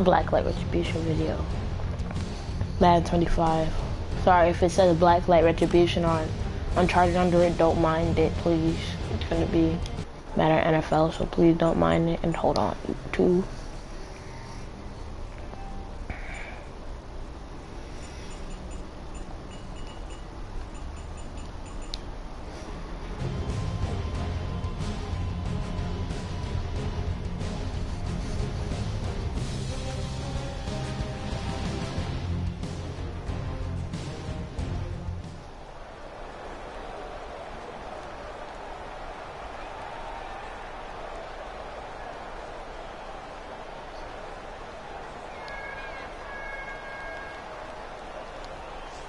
Blacklight Retribution video. Madden 25. Sorry if it says Blacklight Retribution on Uncharted under it, don't mind it, please. It's gonna be Madden NFL, so please don't mind it. And hold on, YouTube.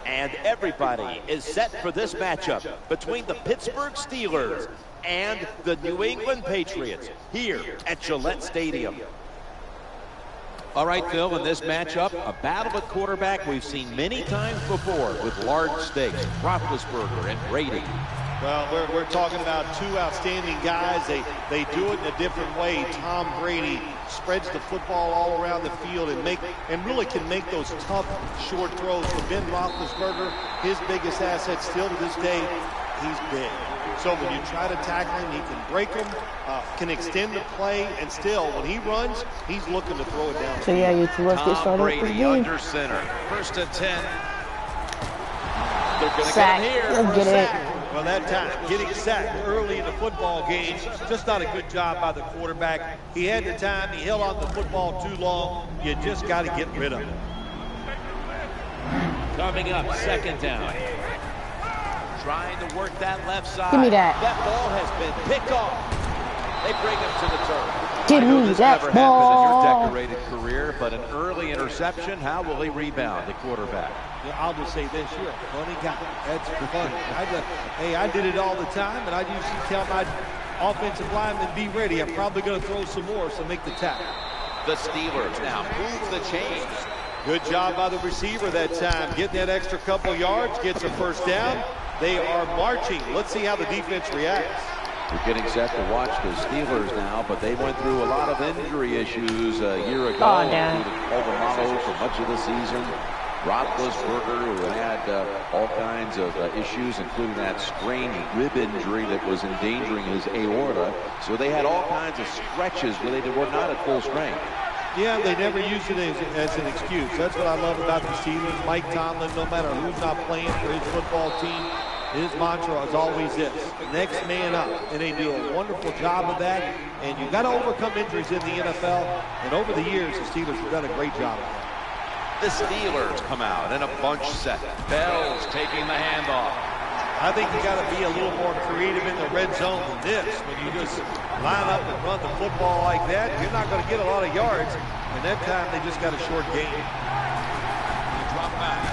And everybody is set for this matchup between the Pittsburgh Steelers and the New England Patriots here at Gillette Stadium. All right, Phil, in this matchup, a battle at quarterback we've seen many times before with large stakes, Roethlisberger and Brady. Well, we're talking about two outstanding guys. They do it in a different way. Tom Brady spreads the football all around the field and really can make those tough, short throws. For Ben Roethlisberger, his biggest asset still to this day, he's big. So when you try to tackle him, he can break him, can extend the play, and still, when he runs, he's looking to throw it down. So yeah, let's get started with this game. Under center, 1st and 10. They're going to Sack. get him here. Let's get it. Well, that time, getting sacked early in the football game, just not a good job by the quarterback. He had the time. He held on to the football too long. You just got to get rid of it. Coming up, 2nd down. Trying to work that left side. Give me that. That ball has been picked off. They bring him to the turf. Give me that ball. Never happened in your decorated career, but an early interception. How will he rebound, the quarterback? Yeah, I'll just say this, you're a funny guy. That's funny. Hey, I did it all the time, and I usually tell my offensive linemen, be ready. I'm probably going to throw some more, so make the tackle. The Steelers now move the chains. Good job by the receiver that time. Getting that extra couple yards, gets a 1st down. They are marching. Let's see how the defense reacts. We're getting set to watch the Steelers now, but they went through a lot of injury issues a year ago. Oh, yeah. Overmodel for much of the season. Roethlisberger, who had all kinds of issues, including that sprained rib injury that was endangering his aorta. So they had all kinds of stretches where they were not at full strength. Yeah, they never used it as an excuse. That's what I love about the Steelers. Mike Tomlin, no matter who's not playing for his football team, his mantra is always this: next man up. And they do a wonderful job of that. And you've got to overcome injuries in the NFL. And over the years, the Steelers have done a great job of that. The Steelers come out in a bunch set. Bell's taking the handoff. I think you got to be a little more creative in the red zone than this. When you just line up and run the football like that, you're not going to get a lot of yards. And that time, they just got a short gain. Drop back.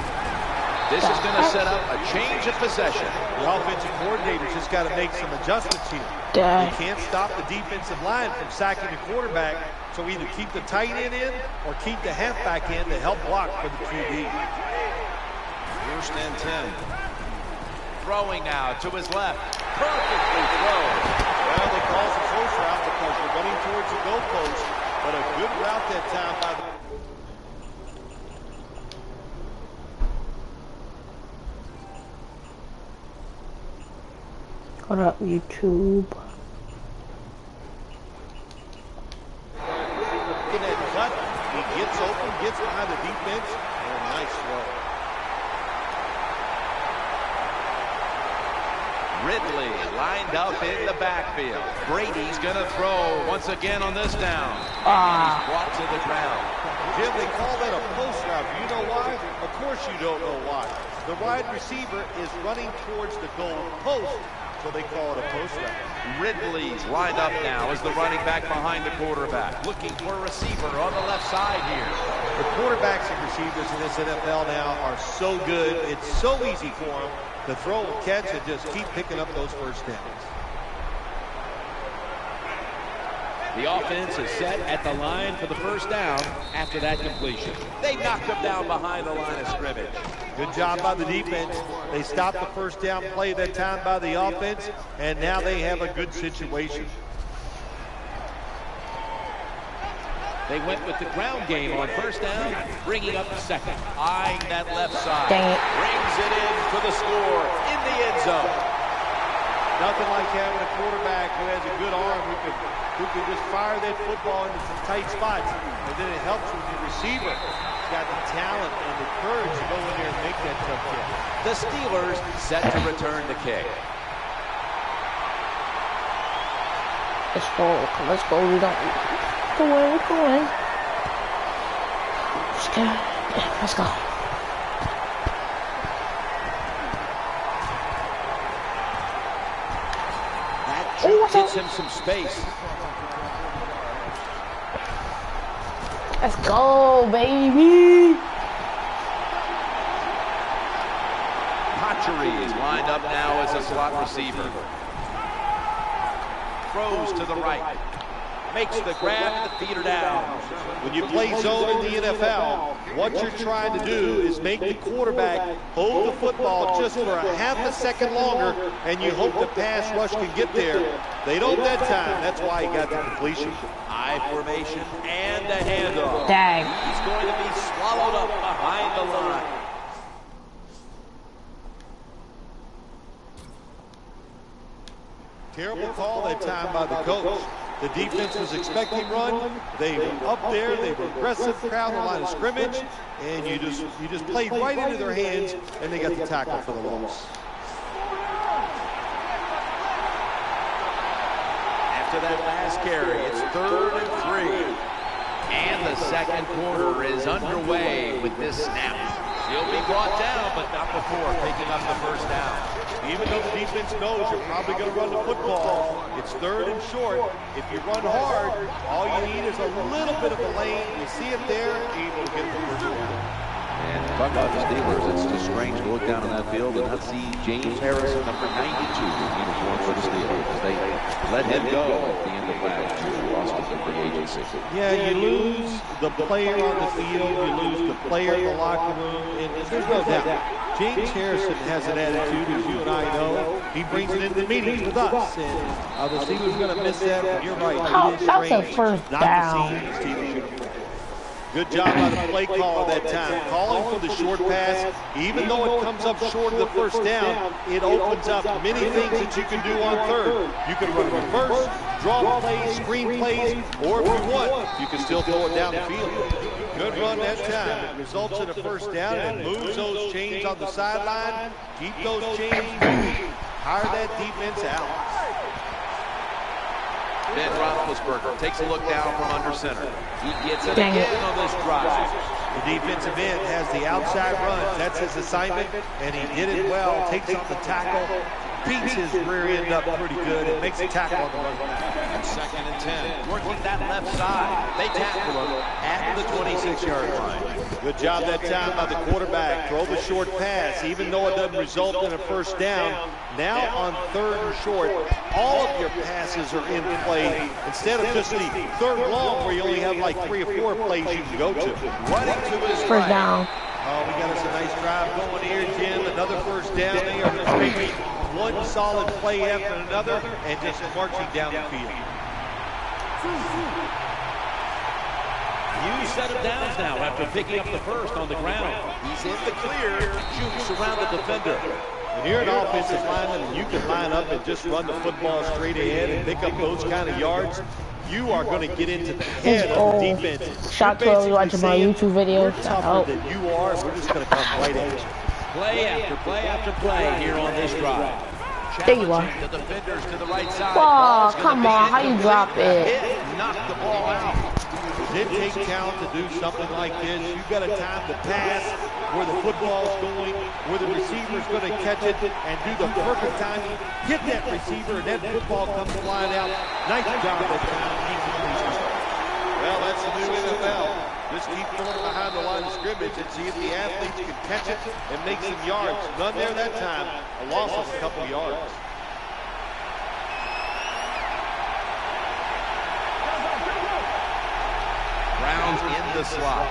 This is going to set up a change of possession. The offensive coordinator's just got to make some adjustments here. Dang. You can't stop the defensive line from sacking the quarterback. So either keep the tight end in or keep the halfback in to help block for the QB. 1st and 10. Throwing now to his left. Perfectly thrown. Well, they call it a close route because we're running towards the goalpost, but a good route that time by the... What up, YouTube? In that cut, he gets open, gets behind the defense, and a nice throw. Ridley lined up in the backfield. Brady's going to throw once again on this down. He's brought to the ground. Jim, they call that a post route. You know why? Of course you don't know why. The wide receiver is running towards the goal post, so they call it a post route. Ridley's lined up now as the running back behind the quarterback. Looking for a receiver on the left side here. The quarterbacks and receivers in this NFL now are so good. It's so easy for them to throw and catch and just keep picking up those 1st downs. The offense is set at the line for the 1st down after that completion. They knocked him down behind the line of scrimmage. Good job by the defense. They stopped the 1st down play that time by the offense, and now they have a good situation. They went with the ground game on first down, bringing up second. Eyeing that left side. Dang it. Brings it in for the score in the end zone. Nothing like having a quarterback who has a good arm who can just fire that football into some tight spots. And then it helps with the receiver. He's got the talent and the courage to go in there and make that tough kick. The Steelers set to return the kick. Let's go. Let's go. We don't. Go in. Go in. Let's go. Yeah, let's go. That juke gets him some space. Let's go, baby. Potchery is lined up now as a slot receiver. Throws to the right. Makes the grab, the feeder down. When you play zone in the NFL, what you're trying to do is make the quarterback hold the football just for a half a second longer, and you hope the pass rush can get there. They don't that time. That's why he got the completion. I formation and a handoff. Dang. He's going to be swallowed up behind the line. Terrible call that time by the coach. The defense was expecting run. They were up there. They were aggressive, crowd the line of scrimmage, and you just played right into their hands, and they got the tackle for the loss. After that last carry, it's 3rd and 3. And the second quarter is underway with this snap. He'll be brought down, but not before picking up the first down. Even though the defense knows you're probably going to run the football, it's 3rd and short. If you run hard, all you need is a little bit of a lane. You see it there, able to get the first down. And talk about the Steelers, it's just strange to look down on that field and not see James Harrison, number 92, in uniform for the Steelers. They let him go at the end of last year. Lost him in free agency. Yeah, you lose the player on the field, you lose the player in the locker room, and there's no doubt. James Harrison has an attitude, as you and I know. He brings it into meetings with us, and the Steelers are going to miss that, but you're right. It is That's a strange first not down. to see the Steelers uniform. Good job by the play caller that time, calling for the short pass. Even though it comes up short of the first down, it opens up many things that you can do on 3rd. You can run reverse, draw plays, screen plays, or if you want, you can still throw it down the field. Good run that time. It results in a first down and moves those chains on the sideline. Keep those chains moving. Hire that defense out. Ben Roethlisberger takes a look down from under center. He gets it Dang it. again on this drive. The defensive end has the outside runs. That's his assignment, and he did it well. Takes on the tackle, beats his rear end up pretty good, and makes a tackle on the run. And 2nd and 10. Working that left side. They tackle him at the 26-yard line. Good job that time by the quarterback. Throw the short pass, even though it doesn't result in a first down. Now on 3rd and short, all of your passes are in play instead of just the 3rd long where you only have like 3 or 4 plays you can go to. Running to his First right. down. Oh, we got us a nice drive going here, Jim. Another first down. They are just making one solid play after another and just marching down the field. New set of downs now after picking up the first on the ground. He's in the clear, shoots around the defender. When you're an offensive lineman and you can line up and just run the football straight ahead and pick up those kind of yards, you are going to get into the head of the defense. Shout to whoever watching my YouTube videos. We're tougher than you are. We're just going to come right at you. Play after play after play here on this drive. There you are. The defenders to the right side. Oh, come on. How you drop it? Knock the ball out. It takes talent to do something like this. You've got a time to pass where the football's going, where the receiver's going to catch it, and do the perfect timing. Hit that receiver, and that football comes flying out. Nice job that time. Well, that's the new NFL. Just keep going behind the line of scrimmage and see if the athletes can catch it and make some yards. None there that time. A loss of a couple yards. Brown's in the slot.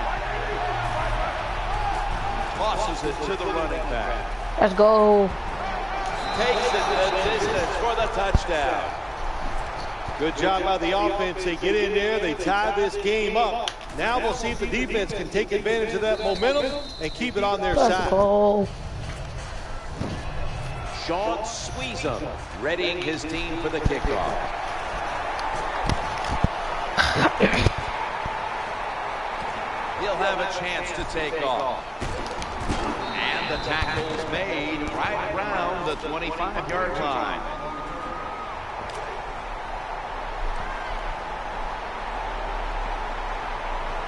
Tosses it to the running back. Let's go. Takes it the distance for the touchdown. Good job by the offense. They get in there, they tie this game up. Now we'll see if the defense can take advantage of that momentum and keep it on their side. Go. Sean Sweezum readying his team for the kickoff. He'll have a chance to take off. And the tackle's made right around the 25-yard line.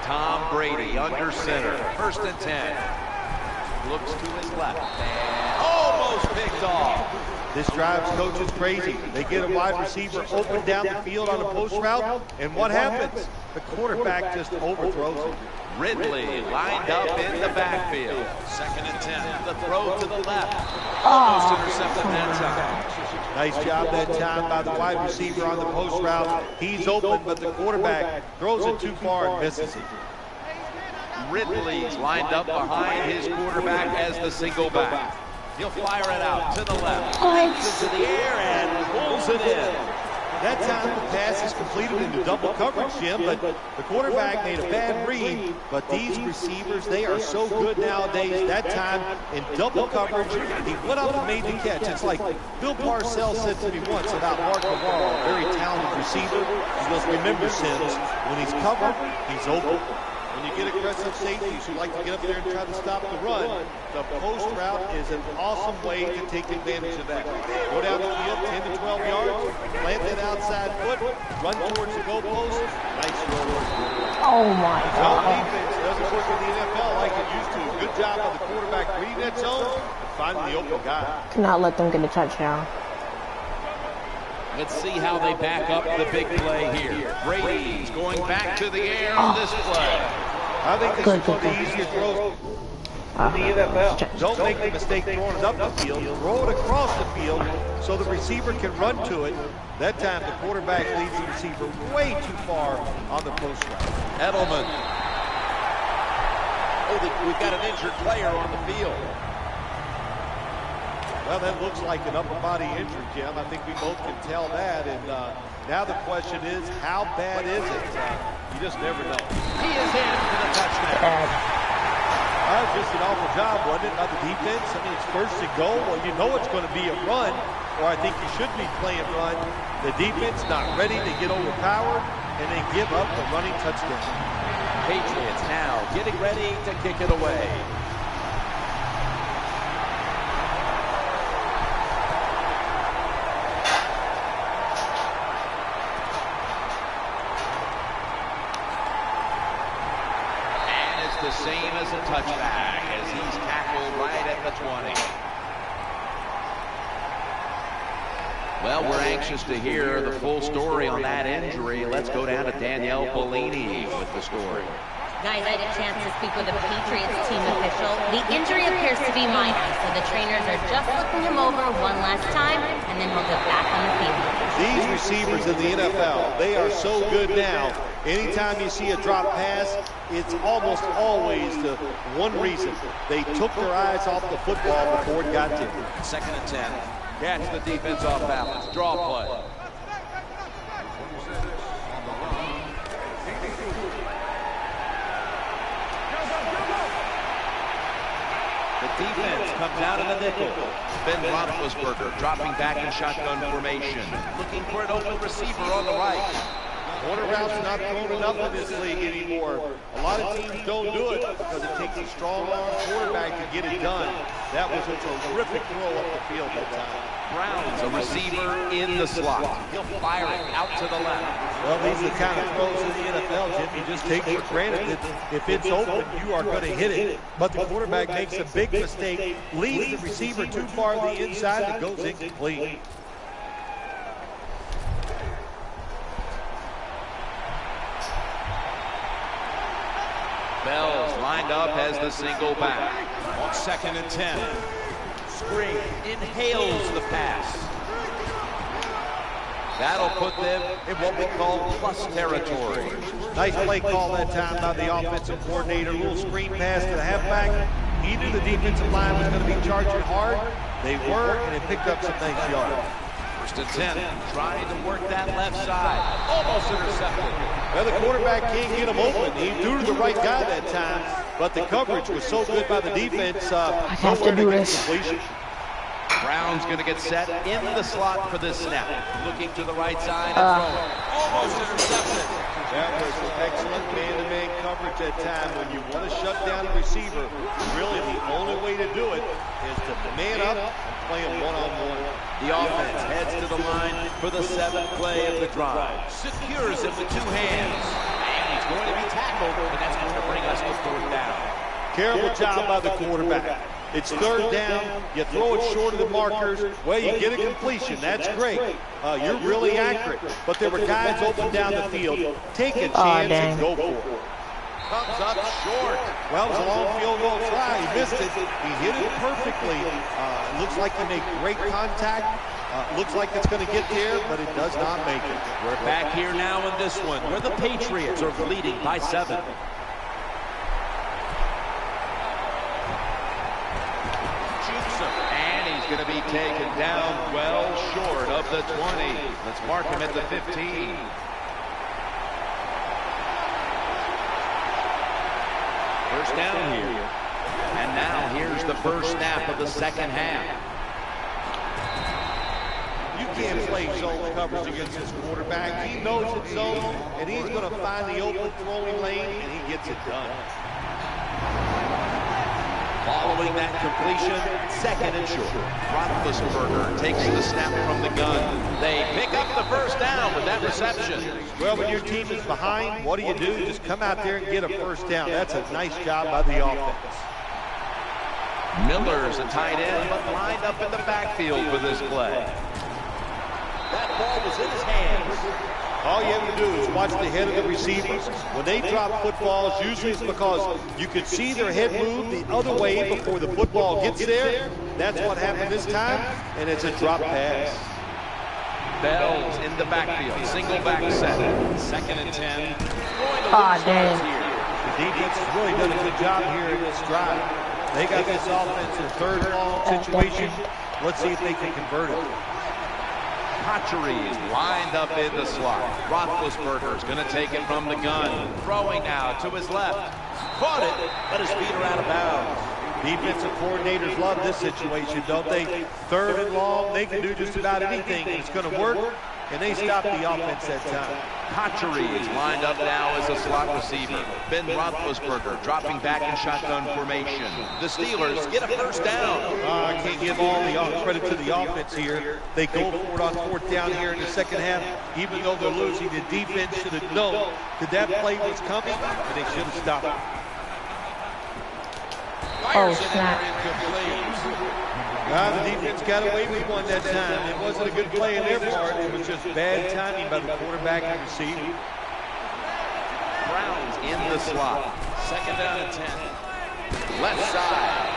Tom Brady under center. 1st and 10. Looks to his left. And almost picked off. This drives coaches crazy. They get a wide receiver open down the field on a post route, and what happens? The quarterback just overthrows it. Ridley lined up in the backfield. 2nd and 10. The throw to the left. Almost intercepted that time. Nice job that time by the wide receiver on the post route. He's open, but the quarterback throws it too far and misses it. Ridley's lined up behind his quarterback as the single back. He'll fire it out to the left. Into the air and pulls it in. That time the pass is completed into double coverage, Jim, but the quarterback made a bad read. But these receivers, they are so good nowadays. That time in double coverage, he went up and made the catch. It's like Bill Parcells said to me once about Mark Navarro, a very talented receiver. He goes, remember, Sims, when he's covered, he's open. When you get aggressive safeties who like to get up there and try to stop the run, the post route is an awesome way to take advantage of that. Go down the field 10 to 12 yards, plant that outside foot, run towards the goalpost. Nice roll. Oh my Zone God. defense doesn't work in the NFL like it used to. Good job by the quarterback reading that zone and finding the open guy. Cannot let them get a touchdown. Let's see how they back up the big play here. Brady's going back to the air on this play. I think this is one of the easier throws in the NFL. Don't make the mistake throwing it up the field. Throw it across the field so the receiver can run to it. That time the quarterback leads the receiver way too far on the post route. Edelman. Oh, we've got an injured player on the field. Well, that looks like an upper body injury, Jim. I think we both can tell that. And now the question is, how bad is it? You just never know. He is in for the touchdown. That was just an awful job, wasn't it, by the defense? I mean, it's 1st and goal. Well, you know it's going to be a run, or I think you should be playing run. The defense not ready to get overpowered and then give up the running touchdown. Patriots now getting ready to kick it away. The same as a touchback as he's tackled right at the 20. Well, we're anxious to hear the full story on that injury. Let's go down to Danielle Bellini with the story. Guys, I had a chance to speak with a Patriots team official. The injury appears to be minor, so the trainers are just looking him over one last time, and then he'll get back on the field. These receivers in the NFL, they are so good now. Anytime you see a drop pass, it's almost always the one reason. They took their eyes off the football before it got to them. 2nd and 10. Catch the defense off balance. Draw play. The defense comes out in the nickel. Ben Roethlisberger dropping back in shotgun formation. Looking for an open receiver on the right. Corner routes are not thrown enough in this league anymore. A lot of teams don't do it because it takes a strong arm quarterback to get it done. That was a terrific throw up the field that time. Brown's a receiver in the slot. He'll fire it out to the left. Well, these are the kind of throws in the NFL, Jim. You just take for granted that if it's open, you are going to hit it. But the quarterback makes a big mistake, leads the receiver too far to the inside, and goes incomplete. Bell's lined up as the single back. On 2nd and 10. Screen inhales the pass. That'll put them in what we call plus territory. Nice play call that time by the offensive coordinator. A little screen pass to the halfback. He knew the defensive line was going to be charging hard. They were, and they picked up some nice yards. First and 10, trying to work that left side. Almost intercepted. Well, the quarterback can't get him open. He threw to the right guy that time, but the coverage was so good by the defense. I have to do this. Brown's going to get set in the slot for this snap. Looking to the right side and throwing. Almost intercepted. That was excellent man-to-man coverage that time. When you want to shut down a receiver, really the only way to do it is to man up and play him one-on-one. The offense heads to the line for the 7th play of the drive. Secures it with 2 hands. And he's going to be tackled, and that's going to bring us to 4th down. Terrible job by the quarterback. It's 3rd down. You throw it short of the markers. Well, you get a completion. That's great. You're really accurate. But there were guys open down the field. Take a chance and go for it. Comes up short. Well, it was a long field goal try. He missed it. He hit it perfectly. Looks like he made great contact. Looks like it's going to get there, but it does not make it. We're back here now in this one, where the Patriots are leading by 7. Going to be taken down well short of the 20. Let's mark him at the 15. First down here. And now here's the first snap of the 2nd half. You can't play zone coverage against this quarterback. He knows it's zone, and he's going to find the open throwing lane, and he gets it done. Following that completion, 2nd and short. Roethlisberger takes the snap from the gun. They pick up the first down with that reception. Well, when your team is behind, what do? Just come out there and get a first down. That's a nice job by the offense. Miller's a tight end, but lined up in the backfield for this play. That ball was in his hands. All you have to do is watch the head of the receiver. When they drop footballs, usually it's because you can see their head move the other way before the football gets there. That's what happened this time, and it's a drop pass. Bell's in the backfield, single back set. 2nd and 10. Damn. The defense has really done a good job here in this drive. They got this offense in 3rd and long situation. Let's see if they can convert it. Hatcheries lined up in the slot. Roethlisberger's going to take it from the gun. Throwing now to his left. Caught it, but his feet are out of bounds. Defensive coordinators love this situation, don't they? 3rd and long, they can do just about anything, and it's going to work, and they stop the offense that time. Hatcheries lined up now as a slot receiver. Ben Roethlisberger dropping back in shotgun formation. The Steelers get a first down. I can't give all the credit to the offense here. They go for it on 4th down here in the 2nd half. Even though they're losing, the defense should have known that that play was coming, and they should have stopped it. Oh, snap. The defense got away with one that time. It wasn't a good play in their part. It was just bad timing by the quarterback and receiver. Brown's in the slot. 2nd down and 10. Left side.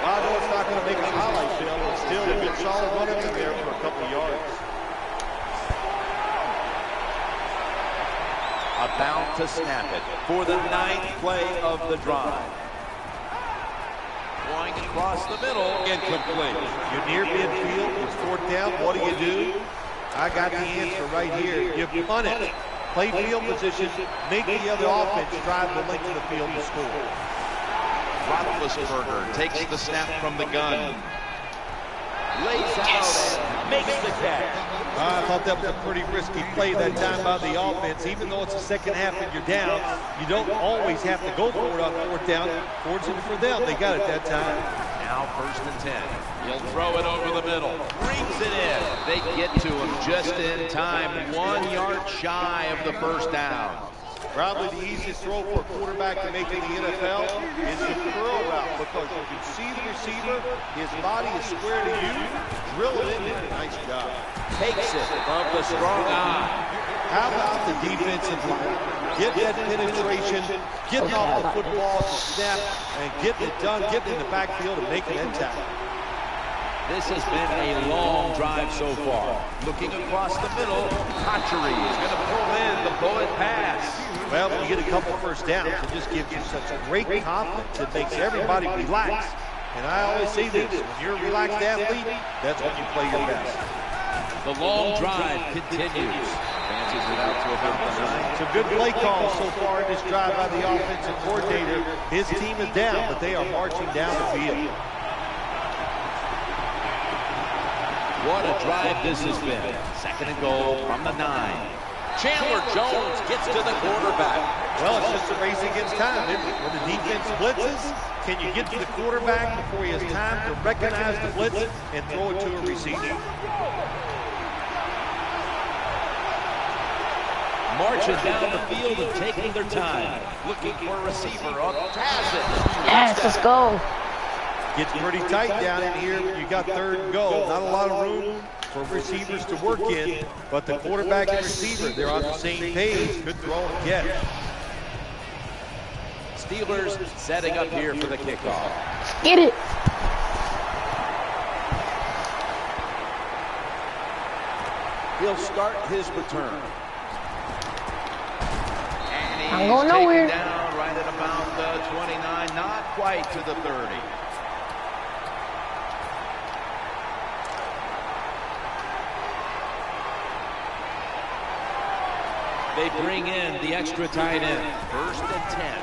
Well, I know it's not going to make a highlight film, but still a good solid run up in there for a couple of yards. About to snap it for the 9th play of the drive. Going across the middle, incomplete. You're near midfield, it's 4th down, what do? I got the answer right here. You punt it, play field position, make the other offense drive the length of the field to score. Roethlisberger takes the snap from the gun. Lays out and makes the catch. I thought that was a pretty risky play that time by the offense. Even though it's the 2nd half and you're down, you don't always have to go for it on 4th down. Fortunate for them, they got it that time. Now 1st and 10. He'll throw it over the middle. Brings it in. They get to him just in time. 1 yard shy of the first down. Probably the easiest throw for a quarterback to make in the NFL is the curl route, because you can see the receiver, his body is square to you, drill it in there. Nice job. Takes it from the strong eye. How about the defensive line? Get that penetration, getting off the football to snap, and getting it done, getting in the backfield and making that tackle. This has been a long drive so far. Looking across the middle, Hatchery is going to pull in the bullet pass. Well, when you get a couple first downs, it just gives you such great confidence. It makes everybody relax. And I always say this, when you're a relaxed athlete, that's when you play your best. The long drive continues. Advances it out to about the 9. Some good play calls so far in this drive by the offensive coordinator. His team is down, but they are marching down the field. What a drive this has been. 2nd and goal from the 9. Chandler Jones gets to the quarterback. Well, it's just a race against time, isn't it? When the defense blitzes, can you get to the quarterback before he has time to recognize the blitz and throw it to a receiver? Marching down the field and taking their time. Looking for a receiver on Tazit. Yes, let's go. Gets pretty tight down in here. You got 3rd and goal. Not a lot of room for receivers to work in, but the quarterback and receiver, they're on the same page. Good throw and catch. Steelers setting up here for the kickoff. Get it. He'll start his return. And I'm going nowhere. Down right at about the 29, not quite to the 30. They bring in the extra tight end. 1st and 10.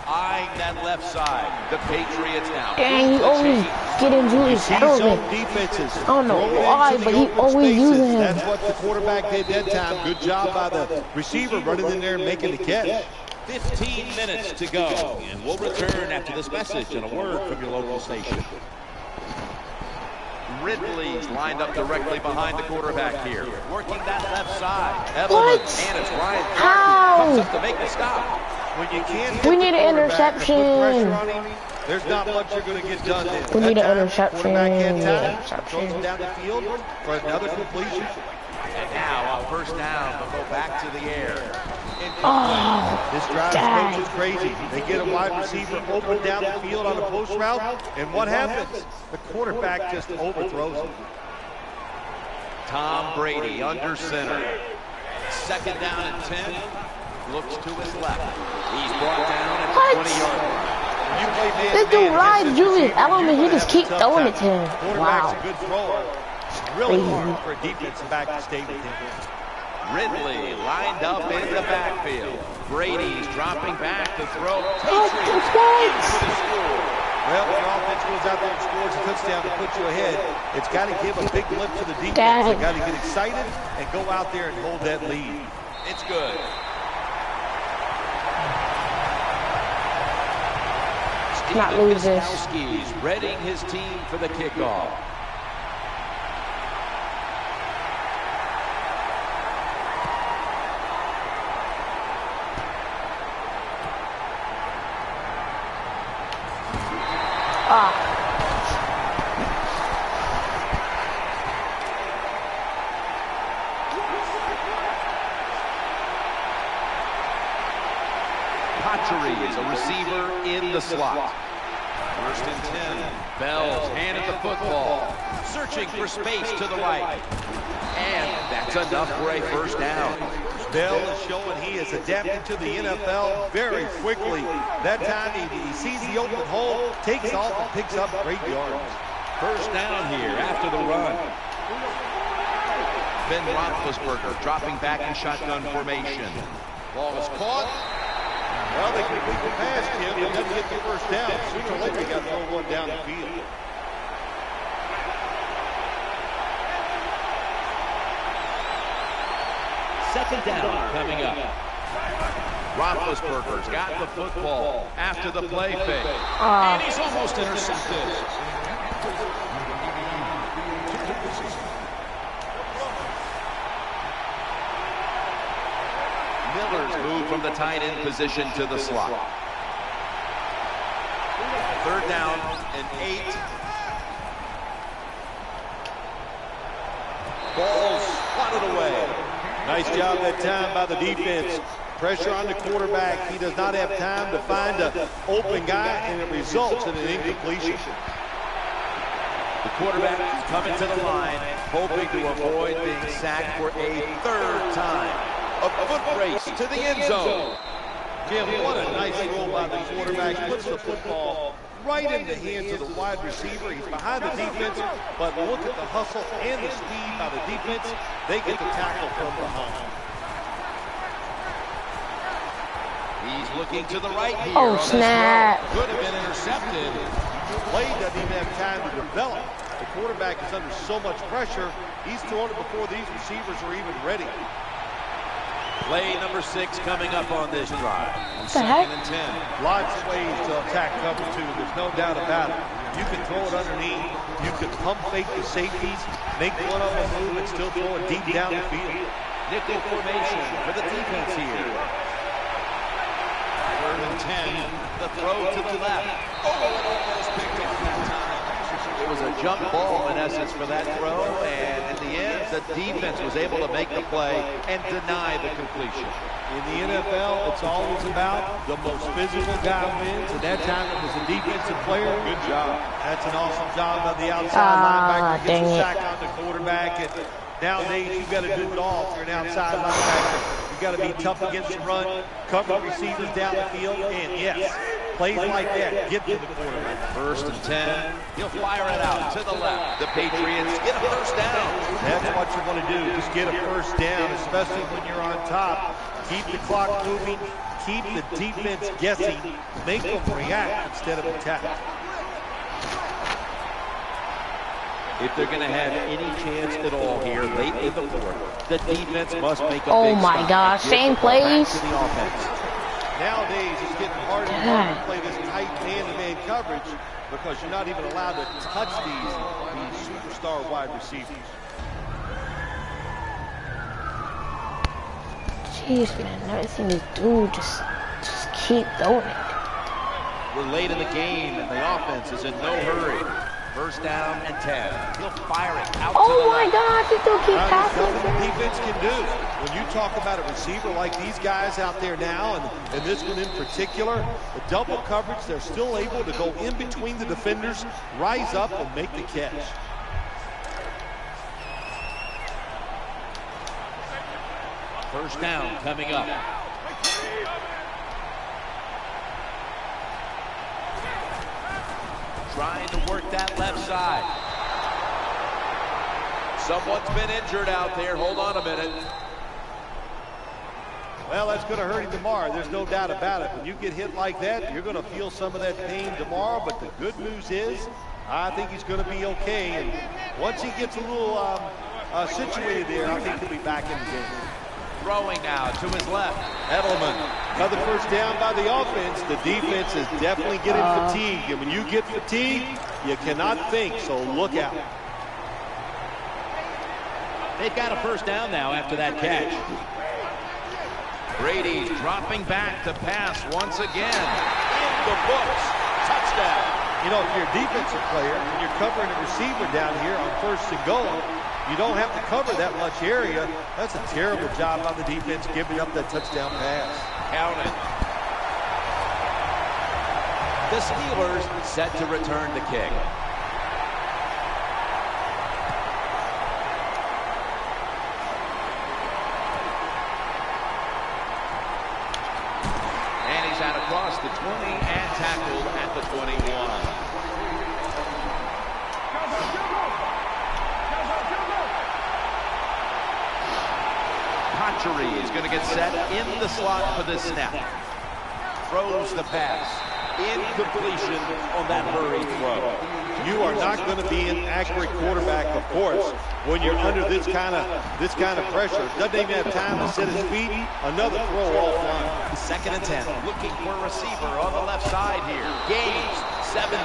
Eyeing that left side. The Patriots now. Dang, he always getting Julius Edelman. Defenses. I don't know why, but he always using him. That's what the quarterback did that time. Good job by the receiver running in there and making the catch. 15 minutes to go. And we'll return after this message and a word from your local station. Ridley's lined up directly behind the quarterback here. Working that left side. What? And it's Ryan How? comes up to make the stop. When you can't We need an interception. There's not much you're going to get done then. We need That an time, interception. quarterback had time, Interception. throws him down the field for another completion. And now a 1st down. They'll go back to the air. Oh, This drive dang. is crazy. They get a wide receiver open down the field on a post route, and what happens? The quarterback just overthrows him. Tom Brady under center. 2nd down and 10. Looks to his left. He's brought down at the What? 20-yard line. This dude rides Julius Edelman. He just keeps throwing it to him. Quarterback's Wow. a good thrower. Really hard for a defensive back to stay with him. Ridley lined up in the backfield. Brady's dropping back to throw. Oh, Patriots what? into the score. Well, when your offense goes out there and scores a touchdown to put you ahead, it's got to give a big lift to the defense. Dang. They got to get excited and go out there and hold that lead. It's good. Not lose this. Gostkowski's readying his team for the kickoff. Is a receiver in the slot. 1st and 10. Bell's handed the football. Searching for space to the right. And that's enough for a 1st down. Bell is showing he is adapting to the NFL very quickly. That time he sees the open hole, takes off and picks up great yards. 1st down here after the run. Ben Roethlisberger dropping back in shotgun formation. Ball is caught. Well, they complete the pass, Tim. They doesn't get the 1st down. Sooner or later, they got to throw one down the field. Second down coming up. Roethlisberger's got the football after the play fake. And he's almost intercepted. Miller's moved from the tight end position to the slot. 3rd down and 8. Ball's swatted away. Nice job that time by the defense. Pressure on the quarterback. He does not have time to find an open guy, and it results in an incompletion. The quarterback is coming to the line, hoping to avoid being sacked for a 3rd time. A foot race to the end zone. Jim, what a nice throw by the quarterback. Puts the football right in the hands of the wide receiver. He's behind the defense, but look at the hustle and the speed by the defense. They get the tackle from behind. He's looking to the right here. Oh, snap. Could have been intercepted. The play doesn't even have time to develop. The quarterback is under so much pressure. He's throwing it before these receivers are even ready. Play number 6 coming up on this drive. What the heck? 2nd and 10. Lots of ways to attack cover 2. There's no doubt about it. You can throw it underneath. You can pump fake the safeties, make one of them move, and still throw it deep down the field. Nickel formation for the defense here. 3rd and 10. The throw to the left. Oh, almost picked off that time. It was a jump ball in essence for that throw, and in the end, the defense was able to make the play and deny the completion. In the NFL, it's always about the most physical guy wins, and that time it was a defensive player. Good job. That's an awesome job by the outside linebacker. Gets a sack on the quarterback, and nowadays you've got to do it all. If you're an outside linebacker, you've got to be tough against the run, cover receivers down the field, and yes, plays like that get to the quarterback. 1st and 10. He'll fire it out to the left. The Patriots get a first down. That's what you want to do. Just get a first down, especially when you're on top. Keep the clock moving. Keep the defense guessing. Make them react instead of attack. If they're going to have any chance at all here late in the 4th, the defense must make a Oh big my stop. gosh, same plays. To the offense. Nowadays, it's getting harder and harder to play this tight man-to-man coverage because you're not even allowed to touch these superstar wide receivers. Jeez, man, never seen this dude just keep throwing it. We're late in the game, and the offense is in no hurry. 1st down and 10. He'll fire it out to the Oh my left. gosh, he still keep That's passing. what the defense can do. When you talk about a receiver like these guys out there now, and this one in particular, the double coverage, they're still able to go in between the defenders, rise up, and make the catch. First down coming up. Trying to work that left side. Someone's been injured out there. Hold on a minute. Well, that's going to hurt him tomorrow. There's no doubt about it. When you get hit like that, you're going to feel some of that pain tomorrow. But the good news is, I think he's going to be okay. And once he gets a little situated there, I think he'll be back in the game. Throwing now to his left. Edelman, another first down by the offense. The defense is definitely getting fatigued. And when you get fatigued, you cannot think, so look out. They've got a first down now after that catch. Brady's dropping back to pass once again. In the books. Touchdown. You know, if you're a defensive player and you're covering a receiver down here on 1st and goal, you don't have to cover that much area. That's a terrible job by the defense giving up that touchdown pass. Counted. The Steelers set to return the kick. And he's out across the 20 and tackled at the 21. Is going to get set in the slot for this snap. Throws the pass. Incompletion on that hurried throw. You are not going to be an accurate quarterback, of course, when you're under this kind of pressure. Doesn't even have time to set his feet. Another throw offline. 2nd and 10. Looking for a receiver on the left side here. Gains 17.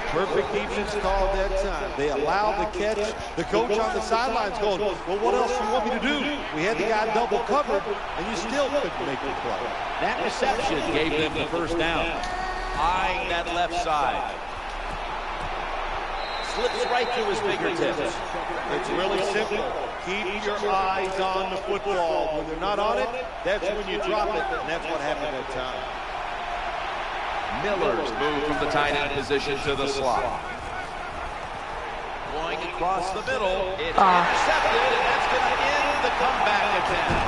Perfect defense call at that time. They allowed the catch. The coach on the sidelines going, well, what else do you want me to do? We had the guy double covered, and you still couldn't make the play. That reception gave them the first down. Eyeing that left side. Slips right through his fingertips. It's really simple. Keep your eyes on the football. When they're not on it, that's when you drop it, and that's what happened that time. Miller's moved from the tight end position to the slot. Going across the middle. It's intercepted, and that's going to end the comeback attempt.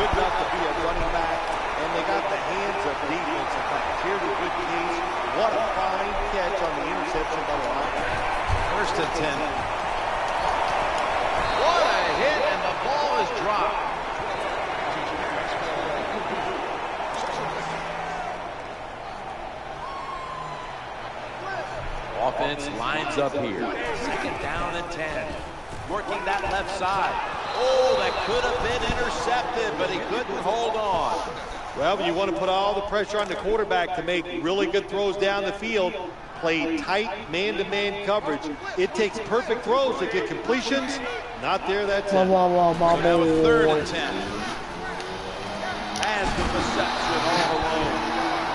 good enough to be a running back, and they got the hands of defensive backs. Here's a good case. What a fine catch on the interception by the linebacker. 1st and 10. What a hit, and the ball is dropped. Offense lines up here. 2nd down and 10. Working that left side. Oh, that could have been intercepted, but he couldn't hold on. Well, you want to put all the pressure on the quarterback to make really good throws down the field, play tight man-to-man coverage. It takes perfect throws to get completions. Not there, that's it. Now a 3rd and 10. Has the reception all alone.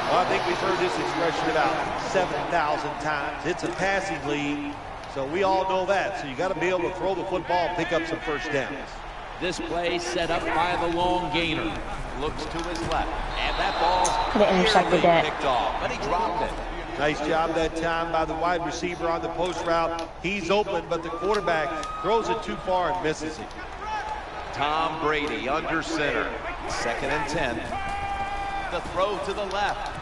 Well, I think we've heard this expression about 7,000 times. It's a passing league, so we all know that. So you got to be able to throw the football and pick up some first downs. This play set up by the long gainer. Looks to his left, and that ball's intercepted that. picked off, but he dropped it. Nice job that time by the wide receiver on the post route. He's open, but the quarterback throws it too far and misses it. Tom Brady under center. 2nd and 10. The throw to the left.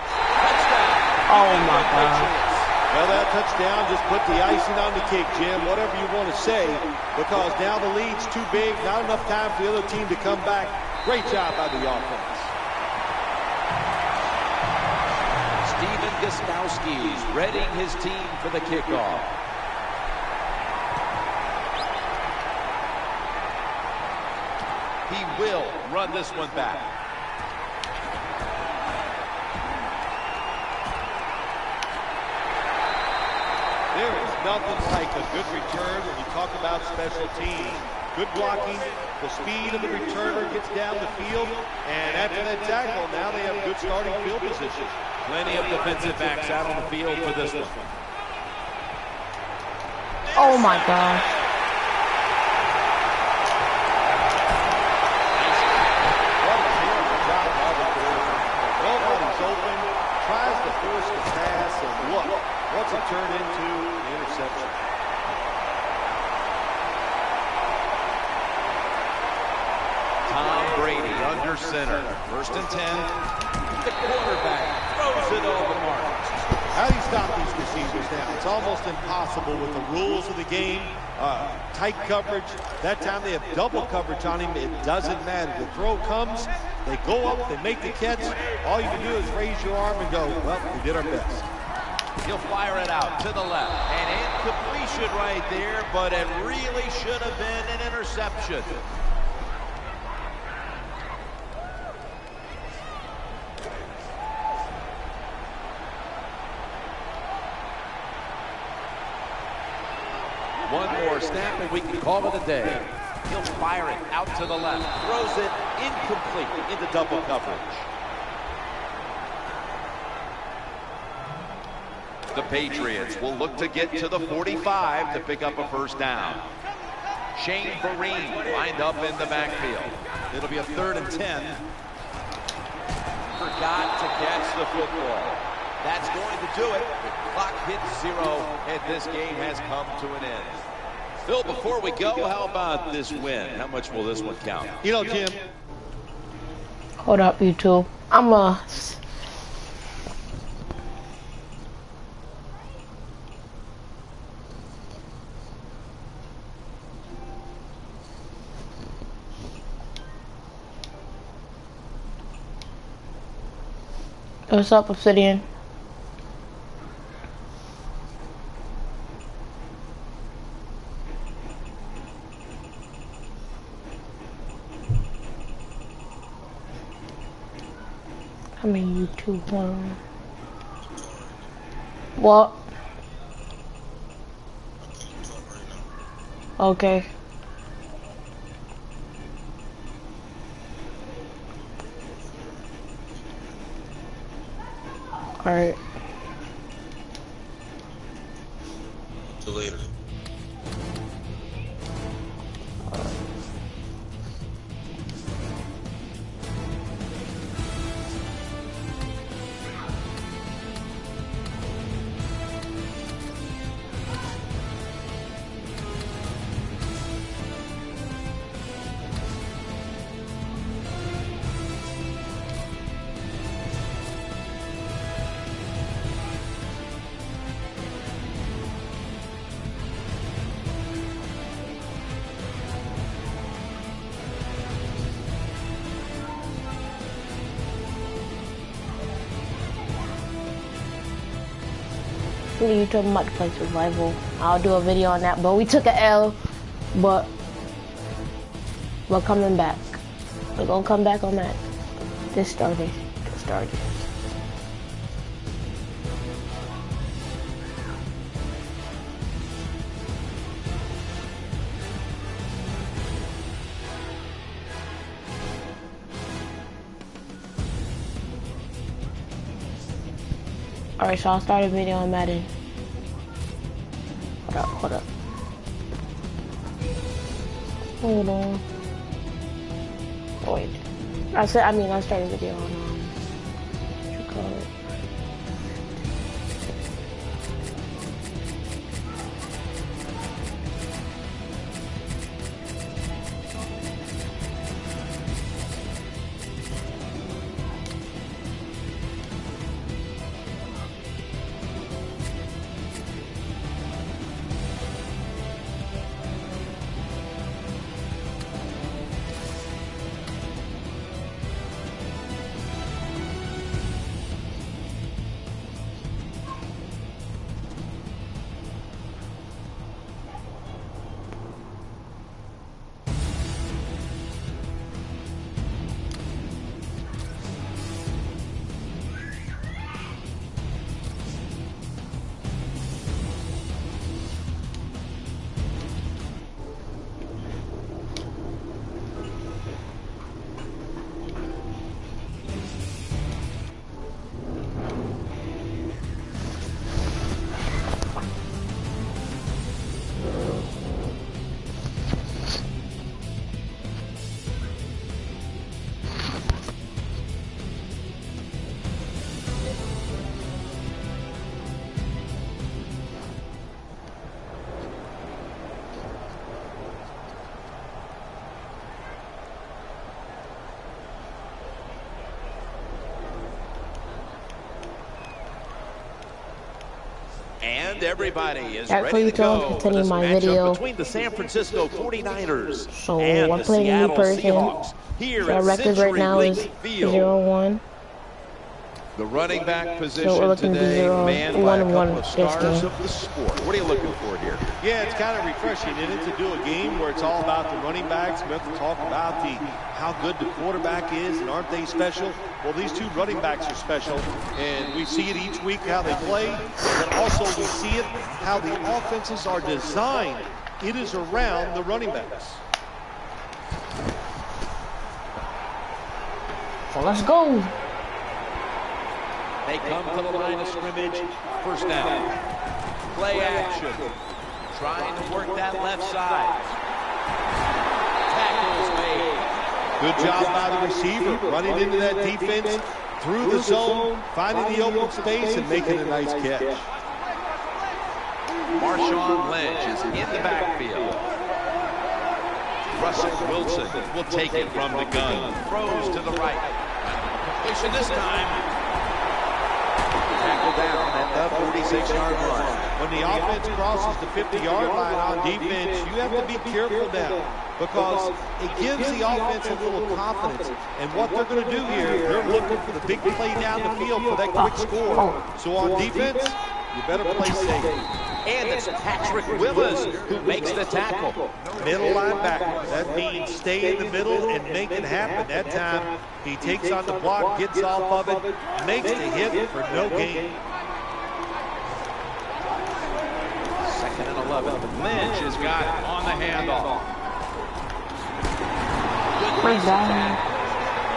Touchdown. Oh my God. Well, that touchdown just put the icing on the cake, Jim, whatever you want to say, because now the lead's too big, not enough time for the other team to come back. Great job by the offense. Steven Gostkowski's readying his team for the kickoff. He will run this one back. There is nothing like a good return when we talk about special teams. Good blocking, the speed of the returner gets down the field, and after that tackle, now they have good starting field position. Plenty of defensive backs out on the field for this one. Oh my gosh. What a terrible job by the quarterback. Nobody's open, tries to force the pass, and look, what's it turned into? An interception. Tom Brady under center. 1st and 10. The quarterback throws it over the mark. How do you stop these receivers now? It's almost impossible with the rules of the game. Tight coverage. That time they have double coverage on him. It doesn't matter. The throw comes, they go up, they make the catch. All you can do is raise your arm and go, well, we did our best. He'll fire it out to the left. An incompletion right there, but it really should have been an interception. One more snap and we can call it a day. He'll fire it out to the left. Throws it incomplete into double coverage. The Patriots will look to get to the 45 to pick up a first down. Shane Vereen lined up in the backfield. It'll be a 3rd and 10. Forgot to catch the football. That's going to do it. The clock hits 0, and this game has come to an end. Phil, before we go, how about this win? How much will this one count? You know, Jim. Hold up, you two. What's up, Obsidian? I mean, you two. What? Okay. All right. See you later. You took much play survival. I'll do a video on that, but we took an L, but we're coming back. We're gonna come back on that. This started. Alright, so I'll start a video on Madden. Hold up. Hold on. Oh, wait. I'll start a video on, what you call it? And everybody is Alright, ready to go for continue this my matchup video. between the San Francisco 49ers So and I'm the playing a new Seattle person. Seahawks here Our at record right now is CenturyLink Field. 0-1. The running back position So we're looking to today, 0-1 manned by a couple of this stars game. of the sport. What are you looking for here? Yeah, it's kind of refreshing, isn't it, to do a game where it's all about the running backs. We have to talk about how good the quarterback is, and aren't they special? Well, these two running backs are special, and we see it each week how they play, but also we see it how the offenses are designed. It is around the running backs. So let's go. They come to the line of scrimmage. First down. Play action. Trying to work that left side. Tackles made. Good job by the receiver, running into that defense, through the zone, finding the open space, and making a nice catch. Marshawn Lynch is in the backfield. Russell Wilson will take it from the gun. Throws to the right. Completion this time. Tackle down at the 46-yard line. When the offense crosses the 50-yard line on defense, you have to be careful now because it gives the offense a little confidence. And what they're going to do here, they're looking for the big play down the field for that quick score. So on defense, you better play safe. And it's Patrick Willis who makes the tackle. Middle linebacker. That means stay in the middle and make it happen. That time, he takes on the block, gets off of it, makes the hit for no gain. 2nd and 11. Lynch has got it on the handoff. Good pass.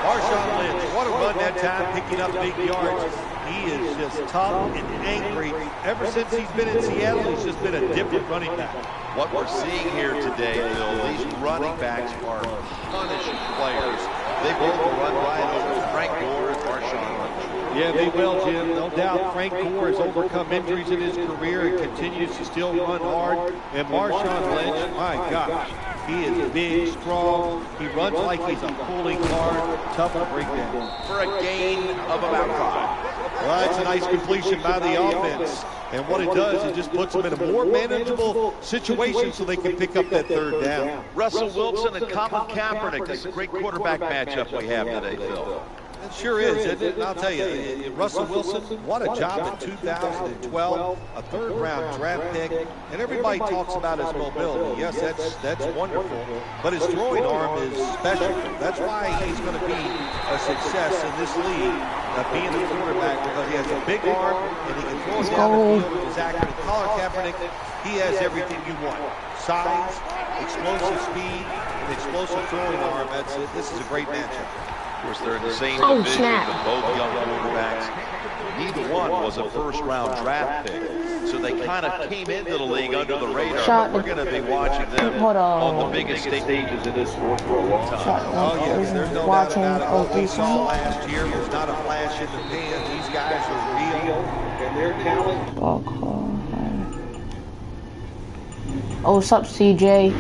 Marshawn Lynch, what a run that time, picking up big yards. He is just tough and angry. Ever since he's been in Seattle, he's just been a different running back. What we're seeing here today, Bill, these running backs are punishing players. They both run right over Frank Gore and Marshawn Lynch. Yeah, they will, Jim. No doubt Frank Gore has overcome injuries in his career and continues to still run hard. And Marshawn Lynch, my gosh, he is big, strong. He runs like he's a pulling guard, tough to break down. For a gain of about 5. Well, that's a nice completion by the offense. And what it does, it just puts them in a more manageable situation so they can pick up that third down. Russell Wilson and Colin Kaepernick. This is a great quarterback matchup we have today, Phil. sure is, isn't it? And I'll tell you, Russell Wilson, what a job in 2012, a third-round draft pick, and everybody talks about his mobility. Yes, that's wonderful, but his throwing arm is special. That's why he's going to be a success in this league, being a quarterback, because he has a big arm and he can throw it down the field with his accurate. Colin Kaepernick, he has everything you want: size, explosive speed, and explosive throwing arm. This is a great matchup. Of course, they're in the same division with both young quarterbacks. Neither one was a first-round draft pick, so they kind of came into the league under the radar. But we're going to be watching them on the biggest stages in this sport for a long time. Oh, yes, there's no doubt about it. What we saw last year was not a flash in the pan. These guys are real, and they're talented. Oh, what's up, CJ?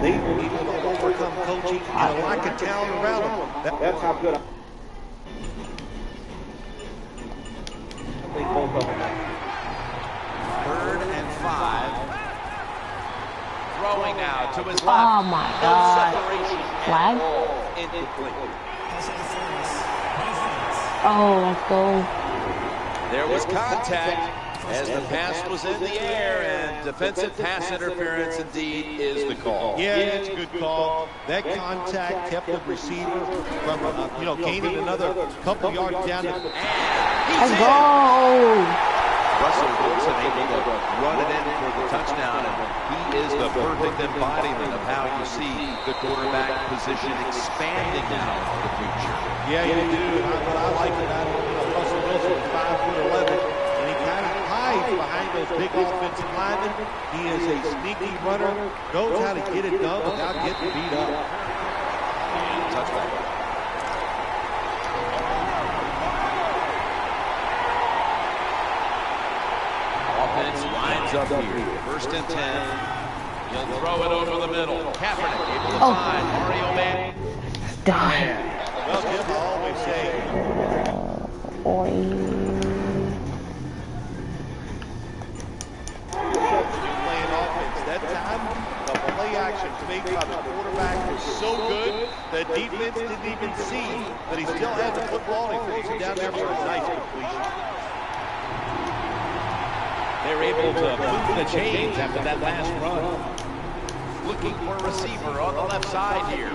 They were able to overcome coaching and a lack of talent around them. That's how good. Third and 5. Throwing now to his left. Oh my God. Flag? Incomplete. Oh, let's go. There was contact as the pass was in the air, and defensive pass interference indeed is the call. Yeah, it's a good call. That contact kept the receiver from, gaining another couple yards down. Let's go. Russell Wilson able to run it in for the touchdown, and he is the perfect embodiment of how you see the quarterback position expanding now in the future. Yeah, you do. What I like about it, Russell Wilson is 5'11", and he kind of hides behind those big offensive linemen. He is a sneaky runner, knows how to get it done without getting beat up. Touchback. Offense lines up here. First and 10. He'll throw it over the middle. Kaepernick able to find Mario Manning. Die. Well, Jim, I always say, you're playing offense. That time, the play action made by the quarterback was so good that defense didn't even see that he still had the football, and he throws it down there for a nice completion. They're able to move the chains after that last run. Looking for a receiver on the left side here.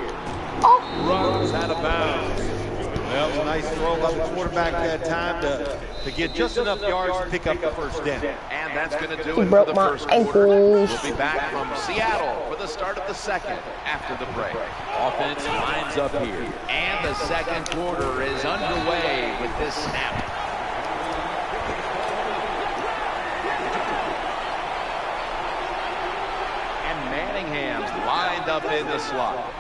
Runs out of bounds. Well, it was a nice throw by the quarterback that time to get just enough yards to pick up the first down. And that's going to do it for the first quarter. We'll be back from Seattle for the start of the second after the break. Offense lines up here. And the second quarter is underway with this snap. Lined up in the slot.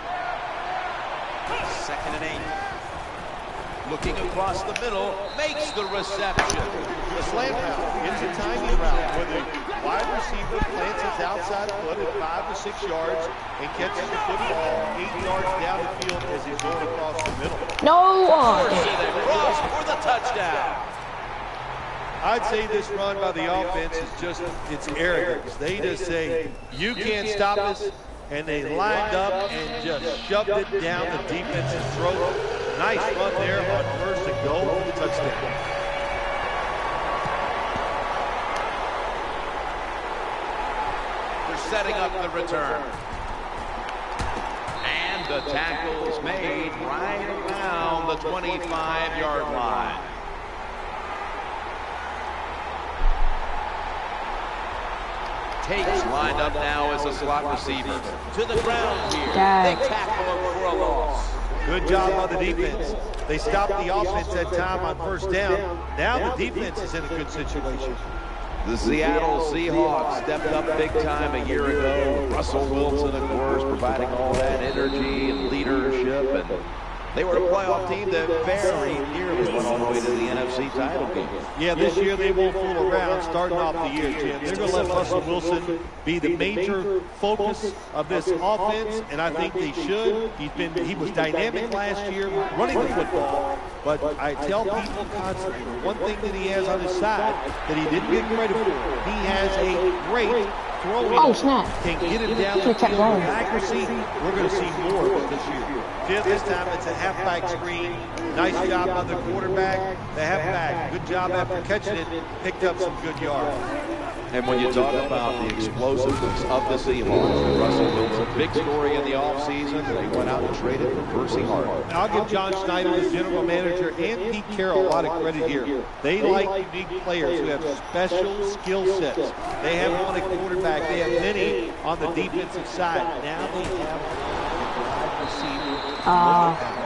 Second and 8. Looking across the middle, makes the reception. The slant route, it's a timing route where the wide receiver plants his outside foot at 5 to 6 yards and catches the football 8 yards down the field as he's going across the middle. No. Forcing it across for the touchdown. I'd say this run by the offense is just, it's arrogance. They just say, you can't stop us, and they lined up and just shoved it down the defense's throat. Nice run there on first and goal for the touchdown. They're setting up the return. And the tackle is made right around the 25-yard line. Takes lined up now as a slot receiver. To the ground here. They tackle him for a loss. Good job by the defense. They stopped the offense that time on first down. Now the defense is in a good situation. The Seattle Seahawks stepped up big time a year ago. Russell Wilson, of course, providing all that energy and leadership. And they were a playoff team that very nearly went all the way to the NFC title game. Yeah, this year they won't fool around starting off the year, Jim. They're going to let Russell Wilson be the major focus of this offense, and I think they should. He was dynamic last year running the football, but I tell people constantly, one thing that he has on his side that he didn't get credit for, he has a great throwing Oh, snap. can get it down the Should've kept field going. with accuracy, we're going to see more of it this year. This time it's a halfback screen. Nice job by the quarterback. The halfback, good job after catching it, picked up some good yards. And when you talk about the explosiveness of the Seahawks, and Russell Wilson, big story in the offseason, they went out and traded for Percy Hart. Now, I'll give John Schneider, the general manager, and Pete Carroll a lot of credit here. They like unique players who have special skill sets. They have one at quarterback. They have many on the defensive side. Now they have a receiver.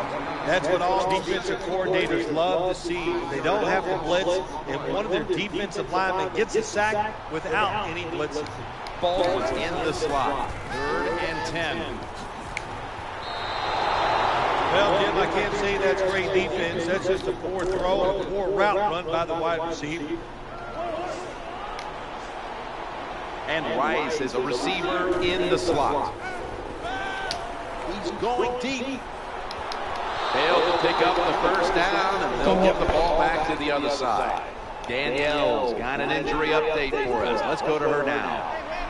That's what all defensive coordinators love to see. They don't have to blitz, and one of their defensive linemen gets a sack without any blitzing. Baldwin's in the slot. 3rd and 10. Well, Jim, I can't say that's great defense. That's just a poor throw and a poor route run by the wide receiver. And Rice is a receiver in the slot. He's going deep. Failed to pick up the first down, and they'll give the ball back to the other side. Danielle's got an injury update for us. Let's go to her now.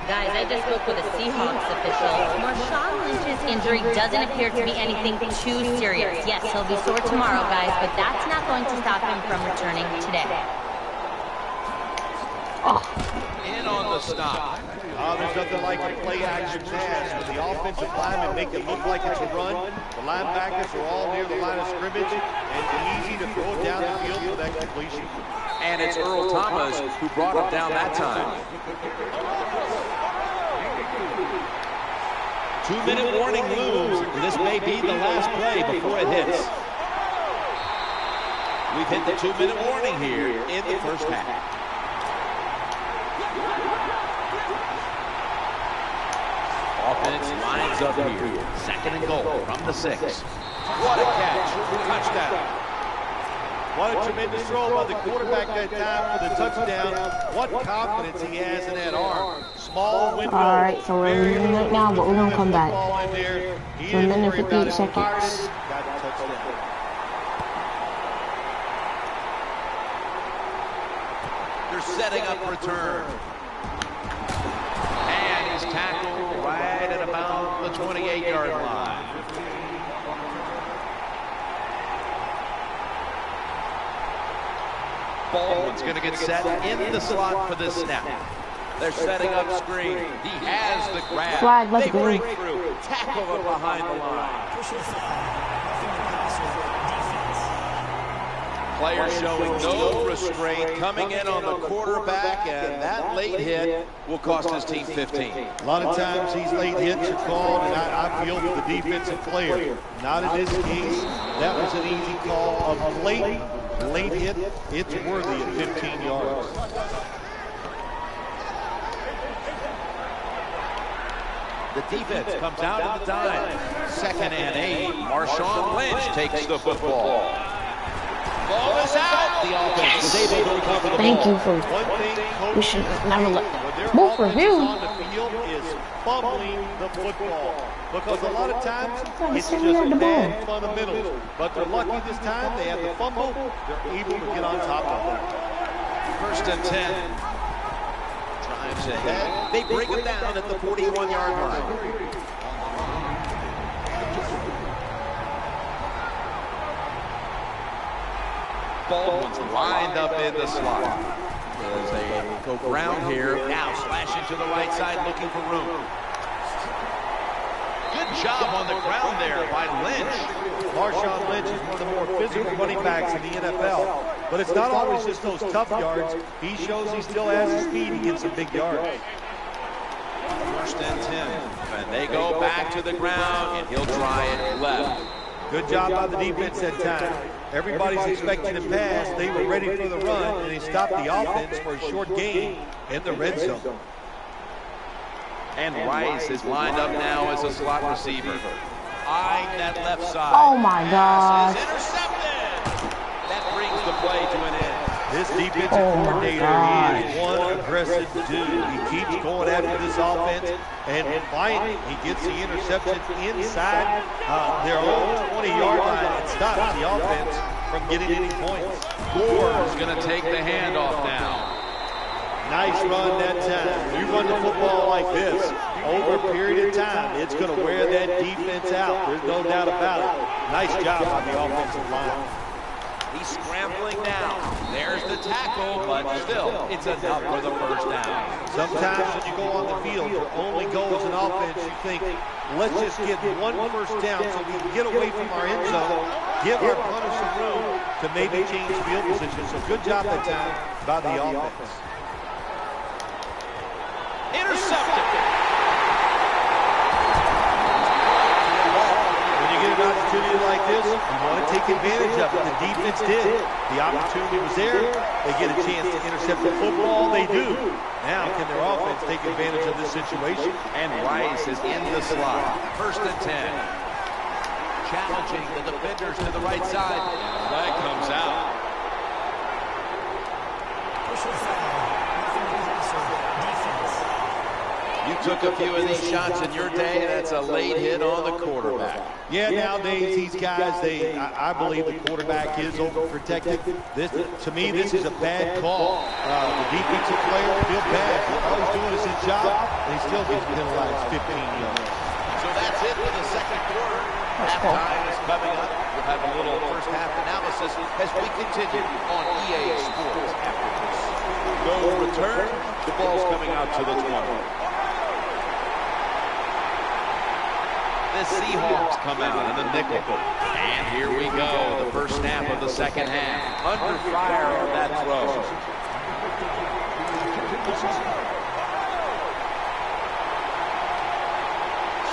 Guys, I just spoke with a Seahawks official. Marshawn Lynch's injury doesn't appear to be anything too serious. Yes, he'll be sore tomorrow, guys, but that's not going to stop him from returning today. In on the stop. There's nothing like a play-action pass. When the offensive linemen make it look like it's a run, the linebackers are all near the line of scrimmage, and it's easy to throw it down the field for that completion. And it's Earl Thomas who brought him down that time. 2-minute warning looms. This may be the last play before it hits. We've hit the 2-minute warning here in the first half. Offense lines up here. 2nd and goal from the 6. What a catch. Touchdown. What a tremendous throw by the quarterback that time for the touchdown. What confidence he has in that arm. Small window. All right, so we're losing right now, but we're going to come back. For a minute and 58 seconds. Got a touchdown. They're setting up return. And he's tackled right at about the 28-yard line. Baldwin's going to get set in the slot for this snap. They're setting up screen. He has the grab. Flag, let's they go. break through. Tackle him behind the line. Players showing no restraint, coming in on the quarterback, and that late hit will cost his team 15. A lot of times these late hits are called, and I feel for the defensive player. Not in this case. That was an easy call. A late hit, it's worthy of 15 yards. The defense comes out at the dime. 2nd and 8. Marshawn Lynch takes the football. Ball is out. The offense is able to recover the Thank ball. you for. One thing We should never let when their both offense review. is on the field is fumbling the football. Because a lot of times it's just 7-yard bad fundamentals. But they're lucky this time. They have the fumble. They're able to get on top of it. 1st and 10. Drives ahead. They break him down at the 41-yard line. Baldwin's lined up in the slot. As they go ground here. Now slash into the right side looking for room. Good job on the ground there by Lynch. Marshawn Lynch is one of the more physical running backs in the NFL. But it's not always just those tough yards. He shows he still has the speed to get some big yards. 1st and 10. And they go back to the ground, and he'll try it left. Good job by the defense that time. Everybody's expecting a pass. They were ready for the run, and they stopped the offense for a short gain in the red zone. And Rice is lined up now as a slot receiver. Eyeing that left side. Oh my Pass gosh. is intercepted. That brings the play to an end. This defensive coordinator, he is one aggressive dude. He keeps going after this offense, and finally he gets the interception inside their own 20-yard line and stops the offense from getting any points. Gore is going to take the handoff now. Nice run that time. When you run the football like this, over a period of time, it's going to wear that defense out. There's no doubt about it. Nice job by the offensive line. He's scrambling now. There's the tackle, but still, it's enough for the first down. Sometimes when you go on the field, your only goal as an offense, you think, let's just get one first down so we can get away from our end zone, give our punter some room to maybe change field position. So good job that time by the offense. Intercepted. When you get an opportunity like this, you want to take advantage of it. The defense did. The opportunity was there. They get a chance to intercept the football. They do. Now, can their offense take advantage of this situation? And Rice is in the slot. 1st and 10. Challenging the defenders to the right side. Flag comes out. You took a few of these shots in your day. That's a late hit on the quarterback. Yeah, nowadays these guys, I believe the quarterback is overprotected. To me, this is a bad call. The defensive player feel bad. All he's doing is his job, and he still gets penalized 15 yards. So that's it for the second quarter. Halftime is coming up. We'll have a little first half analysis as we continue on EA Sports after this. No return. The ball's coming out to the 20. The Seahawks come out in the nickel. And here we go. The first snap of the second half. Under fire on that throw.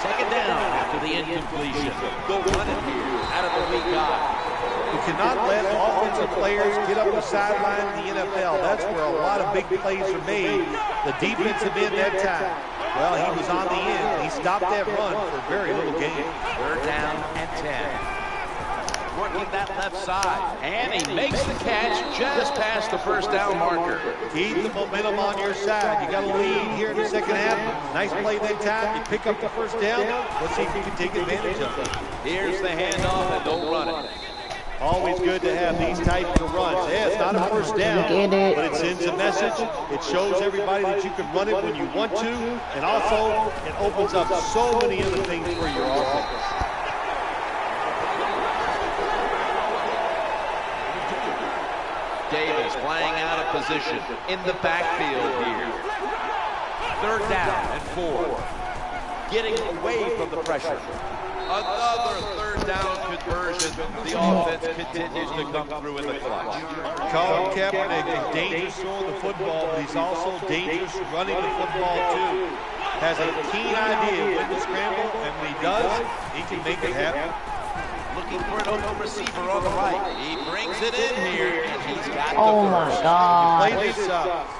Second down after the incompletion. Go run it here out of the weak eye. You cannot let offensive players get up the sideline in the NFL. That's where a lot of big plays are made. The defensive end that time. Well, he was on the end. He stopped that run for very little gain. 3rd down and 10. Working that left side. And he makes the catch just past the first down marker. Keep the momentum on your side. You got a lead here in the second half. Nice play that time. You pick up the first down. Let's see if you can take advantage of it. Here's the handoff, and don't run it. Always good to have these types of runs. Yeah, it's not a first down, but it sends a message. It shows everybody that you can run it when you want to, and also it opens up so many other things for your offense. Davis playing out of position in the backfield here. 3rd down and 4. Getting away from the pressure. Another 3rd down conversion. The offense continues to come through in the clutch. Colin Kaepernick is dangerous throwing the football, but he's also dangerous running the football too. Has a keen idea when to scramble, and when he does, he can make it happen. Looking for an open receiver on the right. He brings it in here, and he's got Oh the my first. God. Play this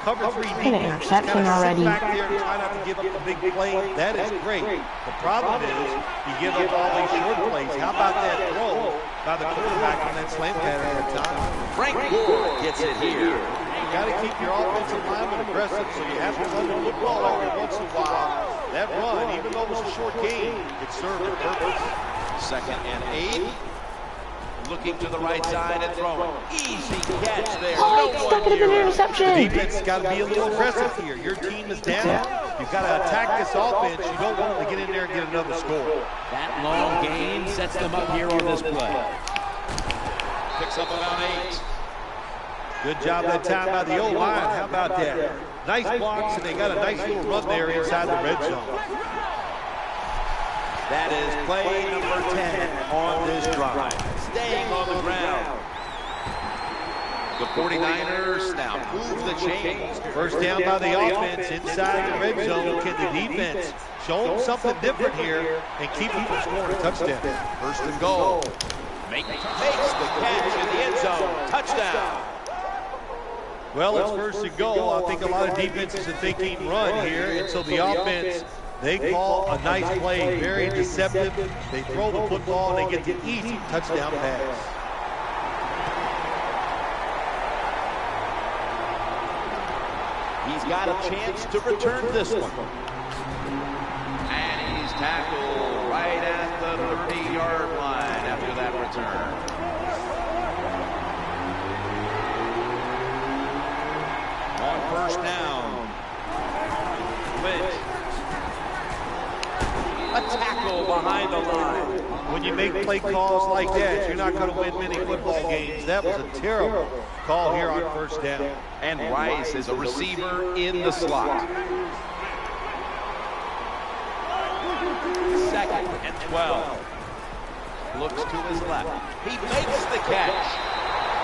cover 3 An defense. interception Kinda sit already. back there and try not to give up the big play. That is great. The problem is you give up all these short plays. How about that throw by the quarterback on that slant pattern at the time? Frank Gore gets it here. You got to keep your offensive lineman aggressive, so you have to run the football every once in a while. That run, even though it was a short game, it served a purpose. 2nd and 8. Looking to the right side and throwing. Easy catch there. Oh, that could have been an The interception. defense has got to be a little aggressive here. Your team is down. You've got to attack this offense. You don't want them to get in there and get another score. That long gain sets them up here on this play. Picks up about 8. Good job that time by the O-line. How about that? Nice blocks, and they got a nice little run there inside the red zone. That is play number 10 on this drive. Staying on the ground. The 49ers now move the chains. First down by the offense inside the red zone. Can the defense show them something different here and keep them from scoring a touchdown? 1st and goal. Makes the catch in the end zone. Touchdown. Well, it's 1st and goal. I think a lot of defenses are thinking run here, and so the offense, they call a nice play, very deceptive. They throw the football, and they get the easy touchdown pass. He's got a chance to return this one. And he's tackled right at the 30-yard line after that return. On 1st down, Lynch. A tackle behind the line. When you make play calls like that, you're not going to win many football games. That was a terrible call here on first down. And Rice is a receiver in the slot. 2nd and 12. Looks to his left. He makes the catch.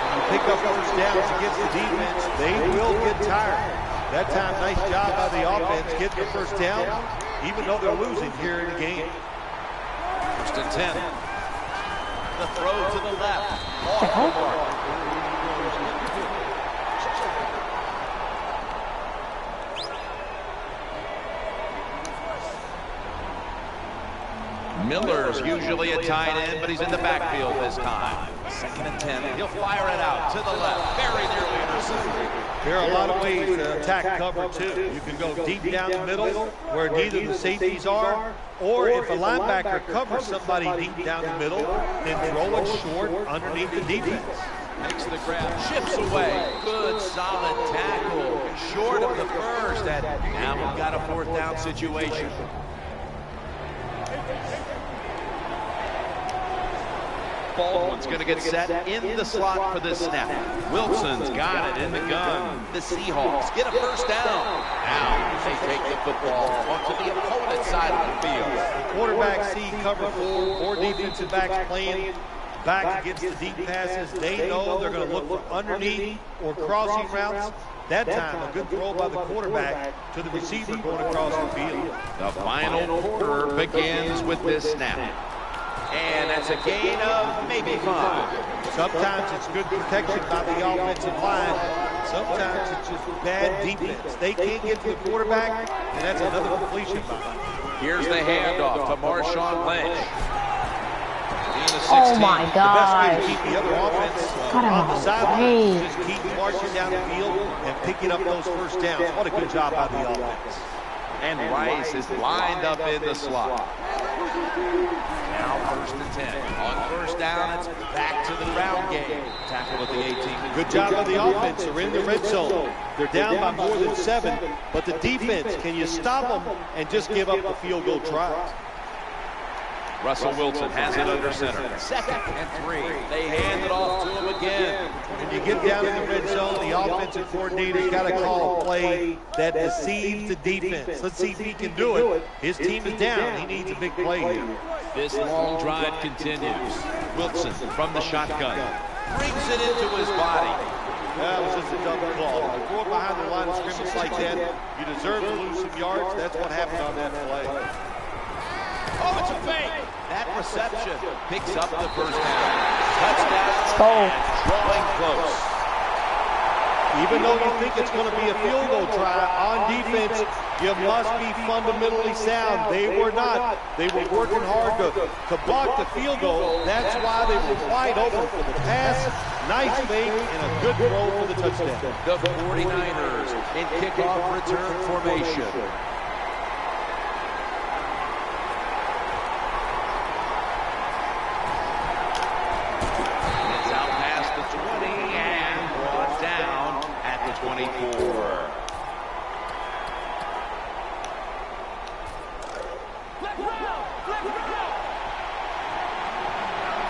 When you pick up first downs against the defense, they will get tired. That time, nice job by the offense getting the first down, even though they're losing here in the game. 1st and 10. The throw to the left. Off the mark. Miller's usually a tight end, but he's in the backfield this time. 2nd and 10. He'll fire it out to the left. Very nearly intercepted. There are a lot of ways to attack cover, too. You can go deep down the middle where neither the safeties are, or if a linebacker covers somebody deep down the middle, then throw it short underneath the defense. Makes the grab, chips away. Good, solid tackle. Short of the first, and now we've got a 4th down situation. Baldwin's going to get set in the slot for this snap. Wilson's got it in the gun. The Seahawks get a 1st down. Now they take the football onto the opponent's side of the field. Quarterback see cover 4 defensive backs playing back against the deep passes. They know they're going to look for underneath or crossing routes. That time, a good throw by the quarterback to the receiver going across the field. The final quarter begins with this snap. And that's a gain of maybe 5. Sometimes it's good protection by the offensive line. Sometimes it's just bad defense. They can't get to the quarterback, and that's another completion by them. Here's the handoff to Marshawn Lynch. Oh my God. The best way to keep the other offense on the sideline is just keep marching down the field and picking up those first downs. What a good job by the offense. And Rice is lined up in the slot. Now 1st and 10. On 1st down, it's back to the ground game. Tackle at the 18. Good job by the offense. They're in the red zone. They're down by more than 7. But the defense, can you stop them and just give up the field goal tries? Russell Wilson has it under center. 2nd and 3. They hand it off to him again. When you get down in the red zone, the offensive coordinator's got to call a play that deceives the defense. Let's see if he can do it. His team is down. He needs a big play here. This long drive continues. Wilson from the shotgun. Brings it into his body. That was just a double call. You throw it behind the line of scrimmage like that, you deserve to lose some yards. That's what happened on that play. Oh, it's a fake. That reception picks up the 1st down. Touchdown. Drawing close. Even though you think it's going to be a field goal try on defense, you must be fundamentally sound. They were not. They were working hard to block the field goal. That's why they were wide open for the pass. Nice fake and a good throw for the touchdown. The 49ers in kickoff return formation. It's out past the 20 and brought down at the 24.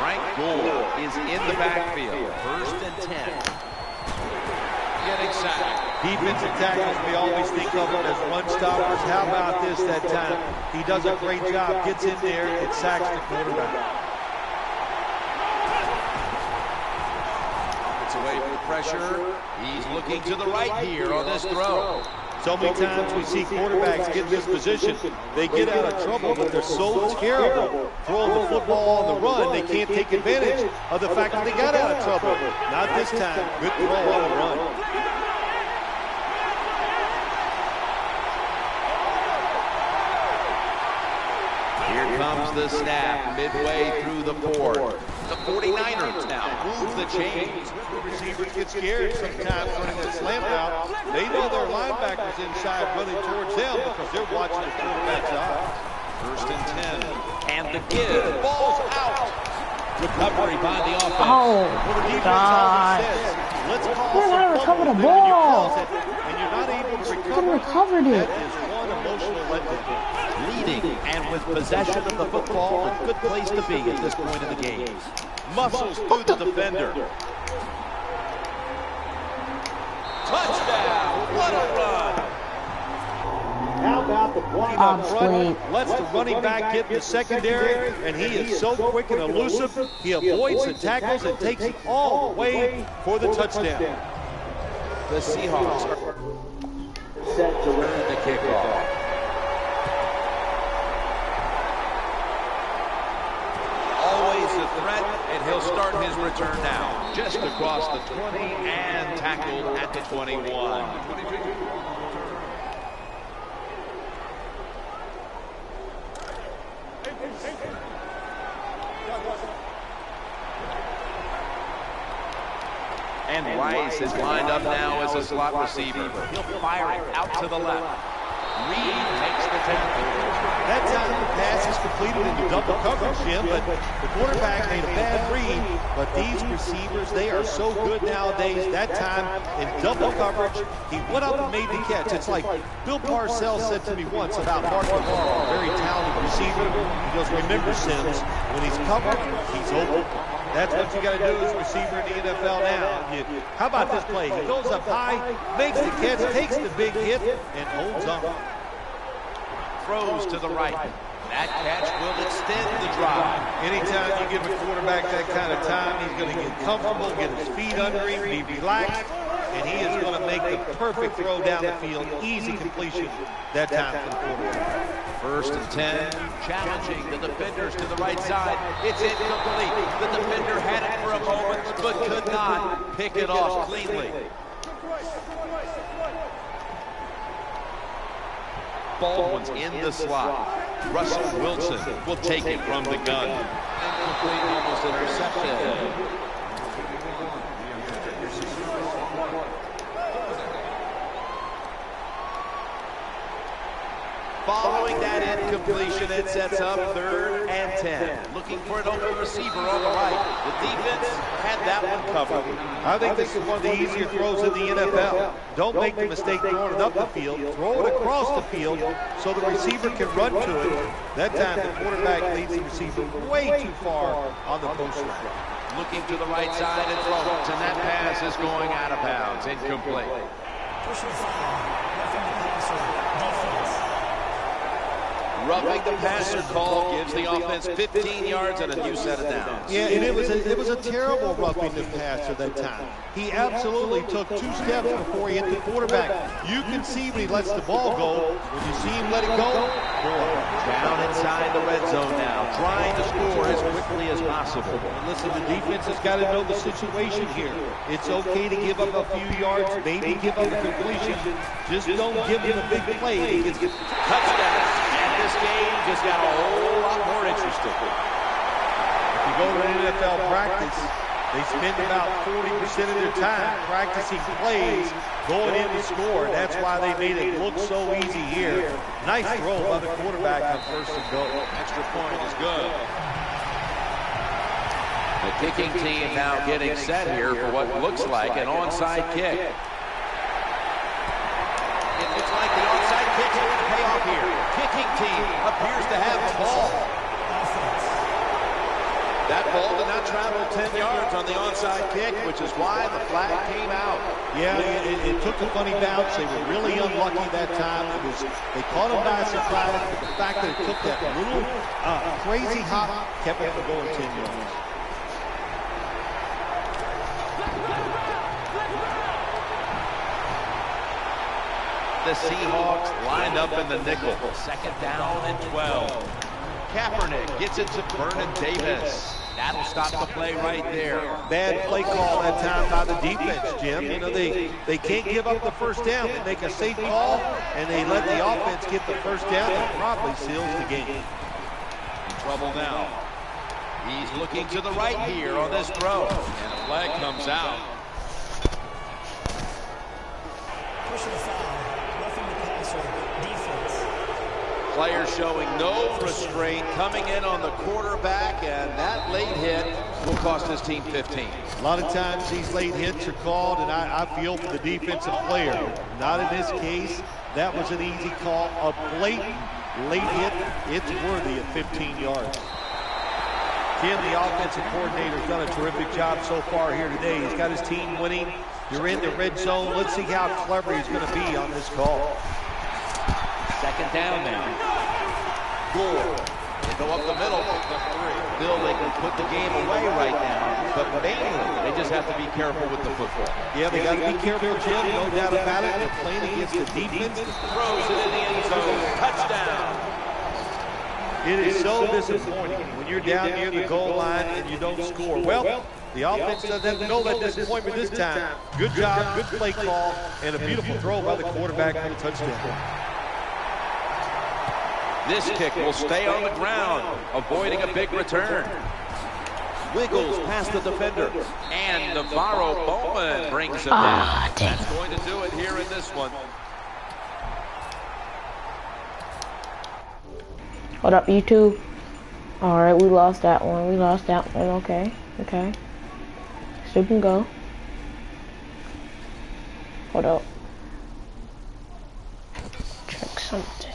Frank Gore is in the backfield. 1st and 10. Getting sacked. Defensive tackles, we always think of them as run stoppers. How about this that time? He does a great job, gets in there, and sacks the quarterback. Gets away from the pressure. He's looking to the right here on this throw. So many times we see quarterbacks get in this position, they get out of trouble, but they're so terrible throwing the football on the run, they can't take advantage of the fact that they got out of trouble. Not this time. Good throw on the run. Here comes the snap midway through the 4th. The 49ers now move the chains. Receivers get scared sometimes running that slam route. They know their linebackers inside running towards them because they're watching the quarterback's eyes. 1st and 10. And the give. Ball's out. Recovery by the offense. Oh, God. Let's call You're not some recover the fumbles. Then when you ball. cause it and you're not able to You could have recovered it. that is one of emotional letdown. Leading and with possession of the football, a good place to be at this point in the game. Muscles through the defender. Touchdown! What a run! How about the block up front? Lets the running back get the secondary, and he is so quick and elusive. He avoids the tackles and takes it all the way for the touchdown. The Seahawks are set to return the kickoff. Always a threat, and he'll start his return now. Just across the 20 and tackled at the 21. And Rice is lined up now as a slot receiver. He'll fire it out to the left. Reed takes the tackle. That time the pass is completed into double coverage, Jim, but the quarterback made a bad read. But these receivers, they are so good nowadays. That time in double coverage, he went up and made the catch. It's like Bill Parcells said to me once about Mark Navarro, a very talented receiver. He goes, remember, Sims, when he's covered, he's open. That's what you got to do as a receiver in the NFL now. How about this play? He goes up high, makes the catch, takes the big hit, and holds on. Throws to the right. That catch will extend the drive. Anytime you give a quarterback that kind of time, he's going to get comfortable, get his feet under him, be relaxed, and he is going to make the perfect throw down the field. Easy completion that time for the quarterback. 1st and 10, challenging the defenders to the right side. It's incomplete. The defender had it for a moment, but could not pick it off cleanly. Baldwin's in the slot. Russell Wilson will take it from the gun. Incomplete, almost intercepted. Following that incompletion, it sets up 3rd and 10. Looking for an open receiver on the right. The defense had that one covered. I think this is one of the easier throws in the NFL. Don't make the mistake throwing it up the field. Throw it across the field so the receiver can run to it. That time the quarterback leads the receiver way too far on the post route. Looking to the right side and throws, and that pass is going out of bounds. Incomplete. Roughing the passer call gives the offense 15 yards and a new set of downs. Yeah, and it was a terrible roughing the passer that time. He absolutely took 2 steps before he hit the quarterback. You can see when he lets the ball go. When you see him let it go, down inside the red zone now, trying to score as quickly as possible. And listen, the defense has got to know the situation here. It's okay to give up a few yards, maybe give up a completion. Just don't give him a big play. It's touchdown. This game just got a whole lot more interesting. If you go to an NFL practice, they spend about 40% of their time practicing plays, going in to score. That's why they made it look so easy here. Nice throw by the quarterback on 1st and goal. Extra point is good. The kicking team now getting set here for what looks like an onside kick. It looks like the onside kick is going to pay off here. Kicking team appears to have the ball. That ball did not travel 10 yards on the onside kick, which is why the flag came out. Yeah, it took a funny bounce. They were really unlucky that time. They caught him by surprise, but the fact that it took that little crazy hop kept it from going 10 yards. The Seahawks lined up in the nickel. 2nd down and 12. Kaepernick gets it to Vernon Davis. That'll stop the play right there. Bad play call that time by the defense, Jim. You know, they can't give up the 1st down. They make a safe call, and they let the offense get the 1st down. That probably seals the game. In trouble now. He's looking to the right here on this throw. And a flag comes out. Player showing no restraint, coming in on the quarterback, and that late hit will cost his team 15. A lot of times these late hits are called, and I feel for the defensive player. Not in this case. That was an easy call, a blatant late hit. It's worthy of 15 yards. Jim, the offensive coordinator, has done a terrific job so far here today. He's got his team winning. You're in the red zone. Let's see how clever he's going to be on this call. Second down now. Gore. They go up the middle. Bill, they can put the game away right now, but mainly they just have to be careful with the football. Yeah, they got to be careful, Jim. No doubt about it. They're playing against the defense. Throws it in the end zone. Touchdown. It is so disappointing when you're down near the goal line and you don't score. Well, the offense doesn't know that disappointment this time. Good job, good play call, and a beautiful throw by the quarterback for the touchdown. This kick will stay on the ground, avoiding a big return. Wiggles past the defender, and Navarro Bowman brings him down. That's going to do it here in this one. Hold up, you two. Alright, we lost that one. We lost that one. Okay. Okay. Still can go. Hold up. Check something.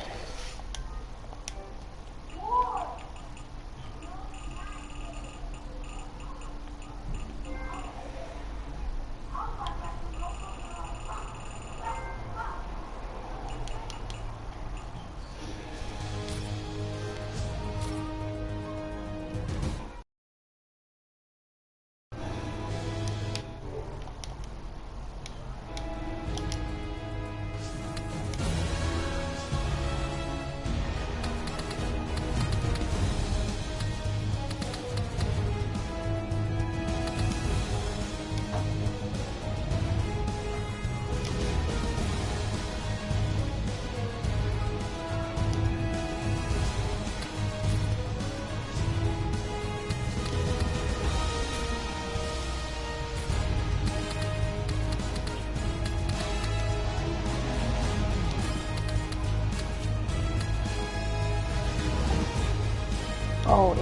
Oh.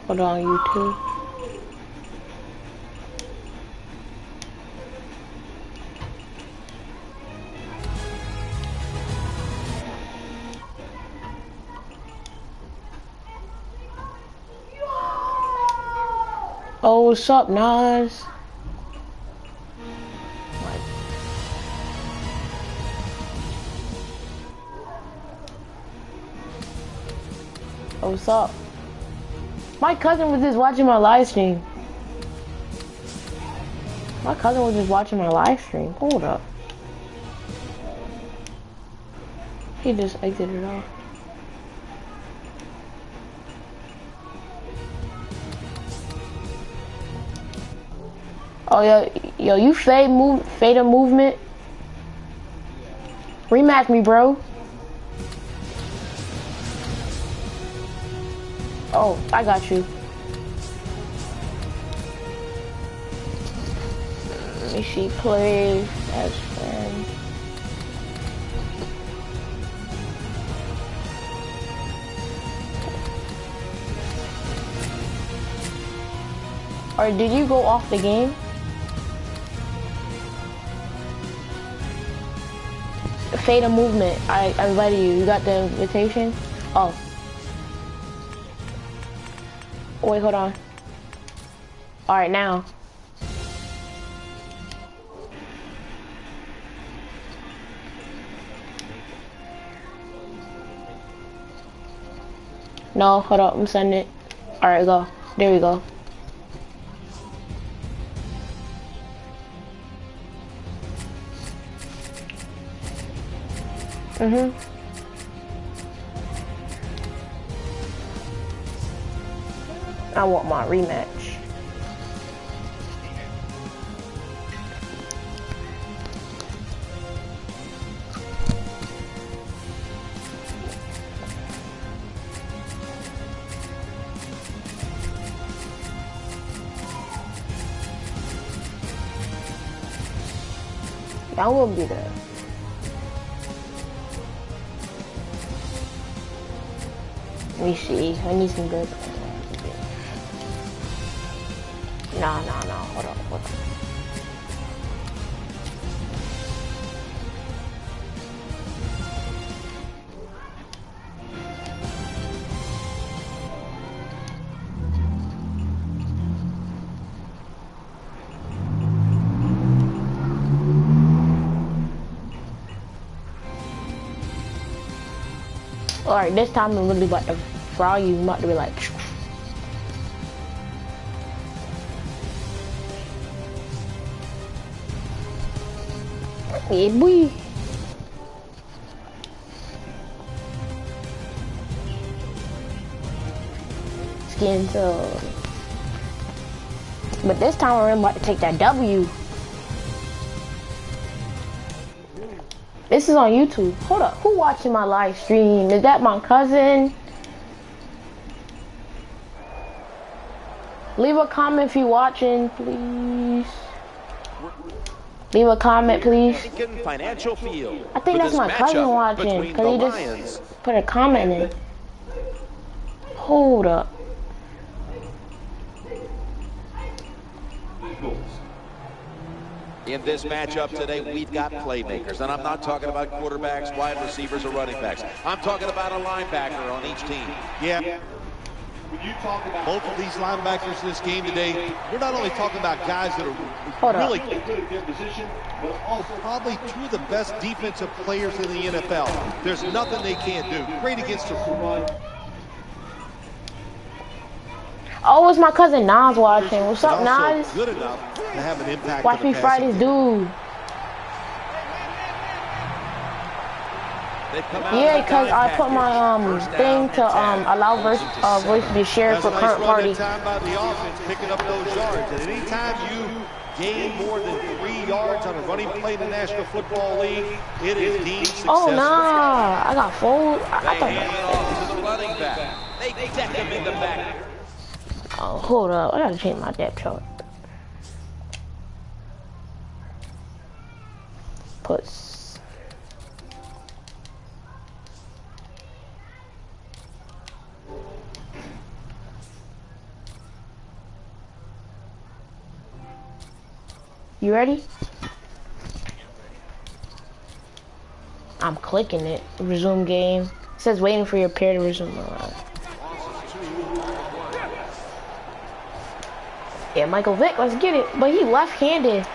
Hold on, you two. Oh, what's up, Nas? Oh, what's up? My cousin was just watching my live stream. My cousin was just watching my live stream. Hold up. He just exited off. Oh, yo, you fade a movement. Rematch me, bro. Oh, I got you. Let me see, play as friend. Or did you go off the game? Fade a movement. I invited you. You got the invitation? Oh. Wait, hold on. Alright, now. No, hold up, I'm sending it. Alright, go. There we go. I want my rematch. I will be there. Let me see. I need some good. No. Hold on. Alright, this time I'm really about to fry you. I'm about to be like. Yeah, boy. Skin so. But this time I'm about to take that W. This is on YouTube. Hold up. Who watching my live stream? Is that my cousin? Leave a comment if you're watching, please. Leave a comment, please. Financial Field. I think that's my cousin watching because he just put a comment in. Hold up. In this matchup today, we've got playmakers, and I'm not talking about quarterbacks, wide receivers, or running backs. I'm talking about a linebacker on each team. Yeah. When you talk about both of these linebackers in this game today, we're not only talking about guys that are really good at their position, but also probably two of the best defensive players in the NFL. There's nothing they can't do. Great against the run. Oh, it's my cousin Nas watching. What's up, Nas? Good enough to have an impact. Watch me fry this dude. Yeah, because I put my thing to allow voice to be shared for current party. Time by the offense picking up those yards. And anytime you gain more than 3 yards on a running play in the National Football League, it is deemed successful. Oh nah, I got fold. I thought. Hand it off to the running back. They deck him in the back. Oh, hold up. I gotta change my depth chart. Puts. You ready? I'm clicking it. Resume game. It says waiting for your pair to resume. Yeah, Michael Vick, let's get it. But he left-handed.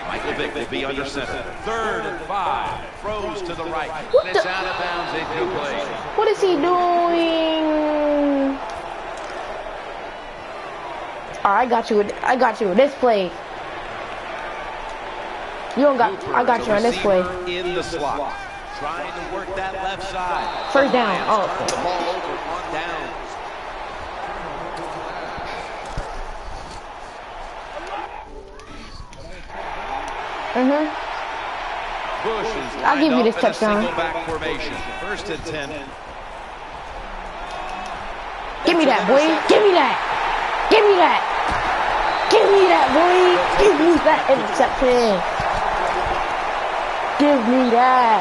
Michael Vick will be under center. 3rd and 5. Throws to the right. What and it's the? out of bounds, incomplete. What is he doing? Alright, I got you with this play. You don't got. I got you on this play. In the slot. Trying to work that left side. First down. Oh. The ball over on down. Bush is I'll give you this up in a touchdown. single back formation. 1st and 10. Give me that, boy. Give me that. Give me that. Give me that, boy. Give me that interception. Give me that.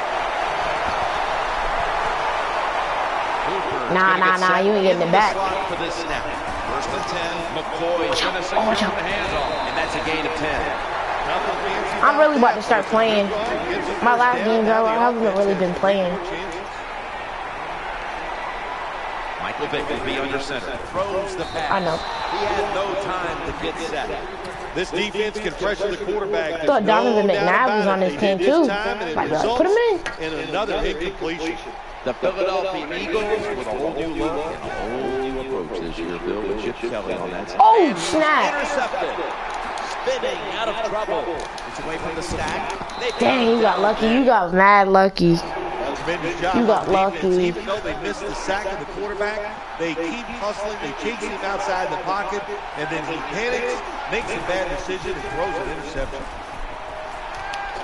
Nah. You ain't getting it back. For this snap. 1st and 10. McCoy's going to secure the handoff, and that's a gain of 10. I'm really about to start playing. My last games, I haven't really been playing. Michael Vick will be under center. Throws the pass. I know. He had no time to get set. This defense can pressure the quarterback. I thought Donovan McNabb was on this team too. Like, put him in. And another incompletion. The Philadelphia Eagles with a whole new look and A whole new approach this year, Bill, with Chip Kelly on that side. Oh, snap. intercepted. Spinning out of trouble. It's away from the stack. Dang, you got lucky. You got mad lucky. You got lucky. Even though they missed the sack of the quarterback, they keep hustling, they chase him outside the pocket, and then he panics, makes a bad decision, and throws an interception.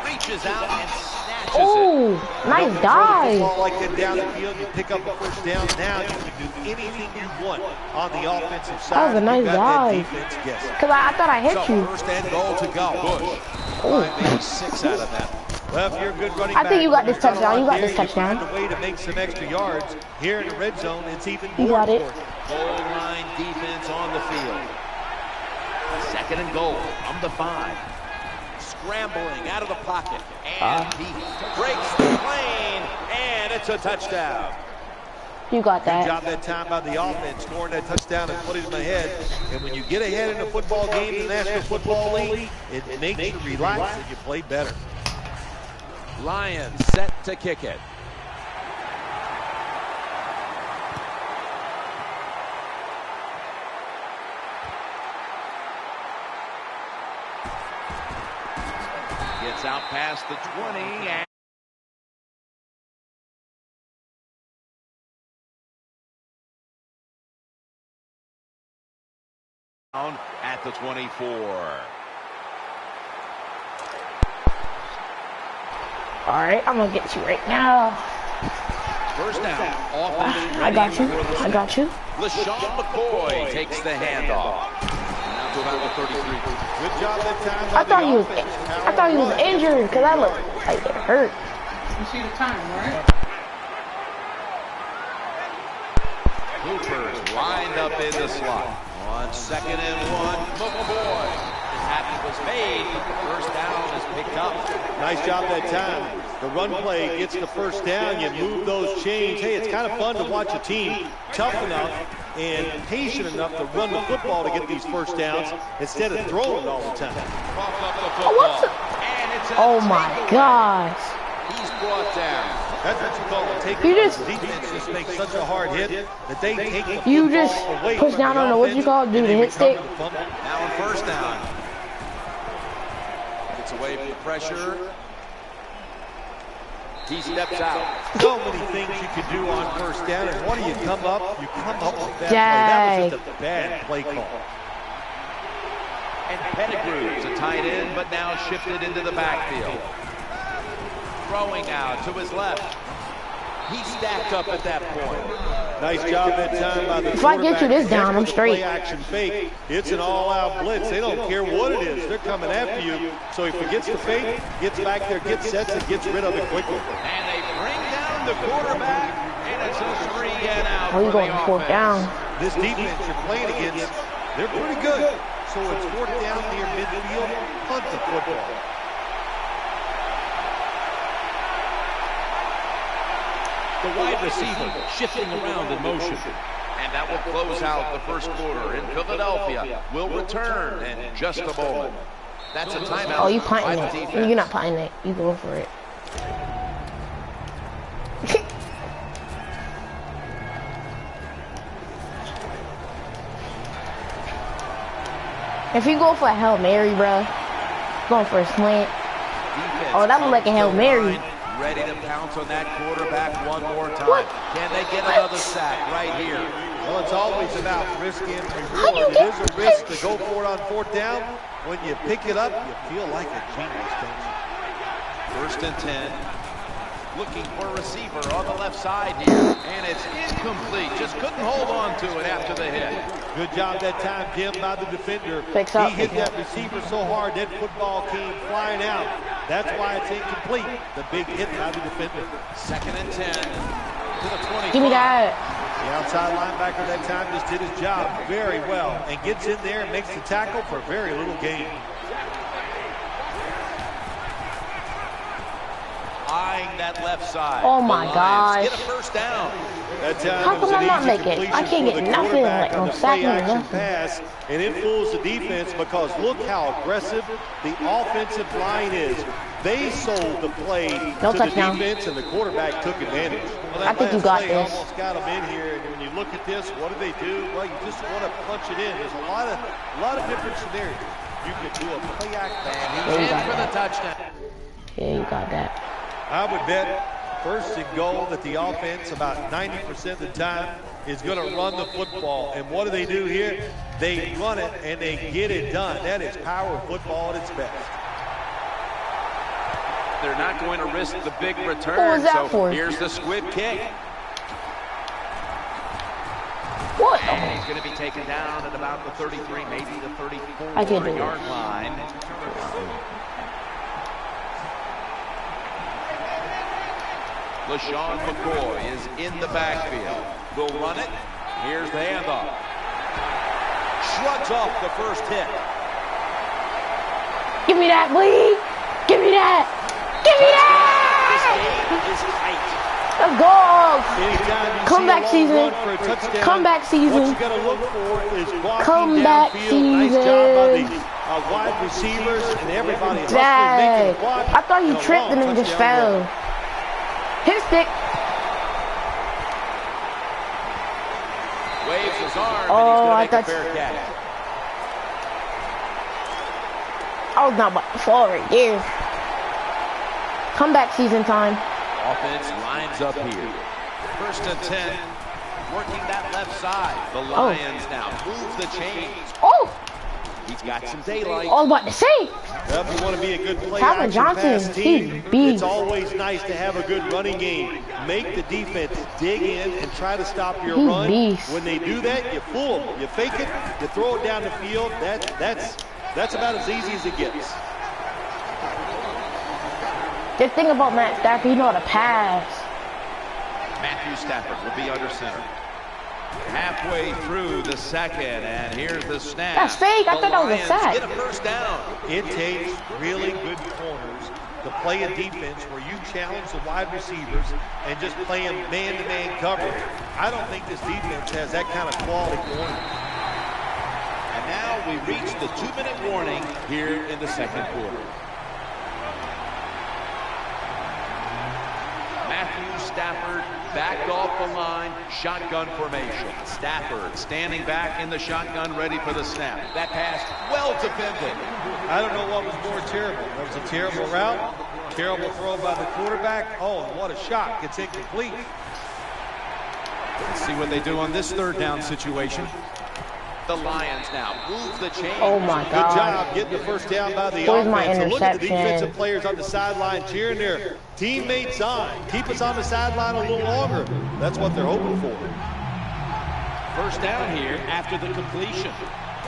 Reaches out and snatches Oh, nice dive. Ball like that down the field, you pick up the first down. Now you can do anything you want on the offensive side. That was a nice You got that dive. defense guessing. Because I thought I hit you. First and goal to go. Bush. Oh. Maybe 6 out of that. Well, if you're a good running I back, think you got this touchdown. You got there, this touchdown. You find a way to make some extra yards. Here in the red zone, it's even You more got it. important. Goal line defense on the field. Second and goal from the 5. Scrambling out of the pocket. And he breaks the lane. And it's a touchdown. You got Good that. job that time by the offense, scoring that touchdown and putting them ahead. And when you get ahead in a football game in the National Football League, it makes you relax and you play better. Lions set to kick it. Gets out past the 20 and at the 24. All right, I'm gonna get you right now. First down. I got you. I got you. LaShawn McCoy takes the handoff. Now to about the 33. Good job that time by I thought the he was. offense. I thought he was injured because I looked like it hurt. You see the time, right? Hoopers lined up in the slot. On 2nd and 1, McCoy. The tackle was made, but the first down is picked up. Nice job that time. The run play gets the first down. You move those chains. Hey, it's kind of fun to watch a team tough enough and patient enough to run the football to get these first downs instead of throwing it all the time. Oh my gosh. He's brought down. That's what you call a take. You just- the defense just makes such a hard hit that they take the You football just away push from down the on the what you offense, call it, do and the they hit recover stick. the fumble. Now on first down. Gets away from the pressure. He steps out. So many things you can do on first down, and what do you come up? You come up with that play. Dang. That was just a bad play call. And Pettigrew's a tight end, but now shifted into the backfield. Throwing out to his left. He stacked up at that point. Nice job that time by the If I get you this quarterback. down, I'm With the straight. Play action fake. It's an all-out blitz. They don't care what it is. They're coming after you. So he forgets the fake, gets back there, gets sets, and gets rid of it quickly. And they bring down the quarterback, and it's a 3 and out. Oh, you for going the fourth offense. down. This defense you're playing against, they're pretty good. So it's fourth down near midfield. Punt the football. The wide receiver shifting around in motion. And that will close out the first quarter. In Philadelphia will return in just a moment. That's a timeout. Oh, you by punting the it. defense. You're not punting it. You go for it. If you go for a Hail Mary, bruh, going for a slant. Defense Oh, that looked like a Hail comes to Mary. line, ready to pounce on that quarterback one more time. What? Can they get another sack right here? Well, it's always about risk and How you reward. It get is a risk to go for it on fourth down. When you pick it up, you feel like a genius, don't you? 1st and 10. Looking for a receiver on the left side here. And it's incomplete. Just couldn't hold on to it after the hit. Good job that time, Jim, by the defender. Picks up. He hit that receiver so hard that football came flying out. That's why it's incomplete. The big hit by the defender. 2nd and 10 to the 25. Give me that. The outside linebacker that time just did his job very well and gets in there and makes the tackle for very little gain. Eyeing that left side. Oh my The Lions gosh. get a first down. That time How it was come an I'm not easy making- completion I can't for get the nothing, quarterback like, on no the sacking play or action nothing. pass, and it fools the defense because look how aggressive the offensive line is. They sold the play No to touchdown. the defense, and the quarterback took advantage. Well, I that think you last got play this. almost got them in here, and when you look at this, what do they do? Well, you just want to punch it in. There's a lot of different scenarios. You could do a play action. And There he's you in go. for the touchdown. Yeah, you got that. I would bet 1st and goal that the offense about 90% of the time is going to run the football. And what do here? They run it and they get it done. That is power football at its best. They're not going to risk the big return. What was that so for? Here's the squib kick. What? And he's going to be taken down at about the 33, maybe the 34 I can't do it. yard line. LaShawn McCoy is in the backfield. They'll run it. Here's the handoff. Shrugs off the first hit. Give me that, please. Give me that. Give me that. This game is tight. Let's go. Comeback season. Comeback season. What you got to look for is blocking Comeback downfield. Nice job by the wide receivers and everybody. Dang. I thought he tripped and then just fell. Hit stick. Waves his arm, Oh, and he's I going to make thought a fair catch. I was not about to fall right there. Comeback season time. Offense lines up here. 1st and 10. Working that left side. The Lions now move the chains. Oh! He's got some daylight. I was about to say. Well, if you want to be a good play Tyler action Johnson, pass team, he's beast. it's always nice to have a good running game. Make the defense dig in and try to stop your He's run. beast. When they do that, you fool them. You fake it, you throw it down the field. That's about as easy as it gets. The thing about Matt Stafford, he know how to pass. Matthew Stafford will be under center. Halfway through the second, and here's the snap. That's fake. I thought that was a Lions sack. get a first down. It takes really good corners to play a defense where you challenge the wide receivers and just play them man-to-man coverage. I don't think this defense has that kind of quality corner. And now we reach the 2-minute warning here in the second quarter. Matthew Stafford backed off the line, shotgun formation. Stafford standing back in the shotgun, ready for the snap. That pass well defended. I don't know what was more terrible. That was a terrible route, terrible throw by the quarterback. Oh, and what a shot. It's incomplete. Let's see what they do on this 3rd down situation. The Lions now move the chains. Oh my Good God. job getting the first down by the Where's my offense. And look at the interception? defensive players on the sideline cheering their teammates on. Keep us on the sideline a little longer. That's what they're hoping for. First down here after the completion.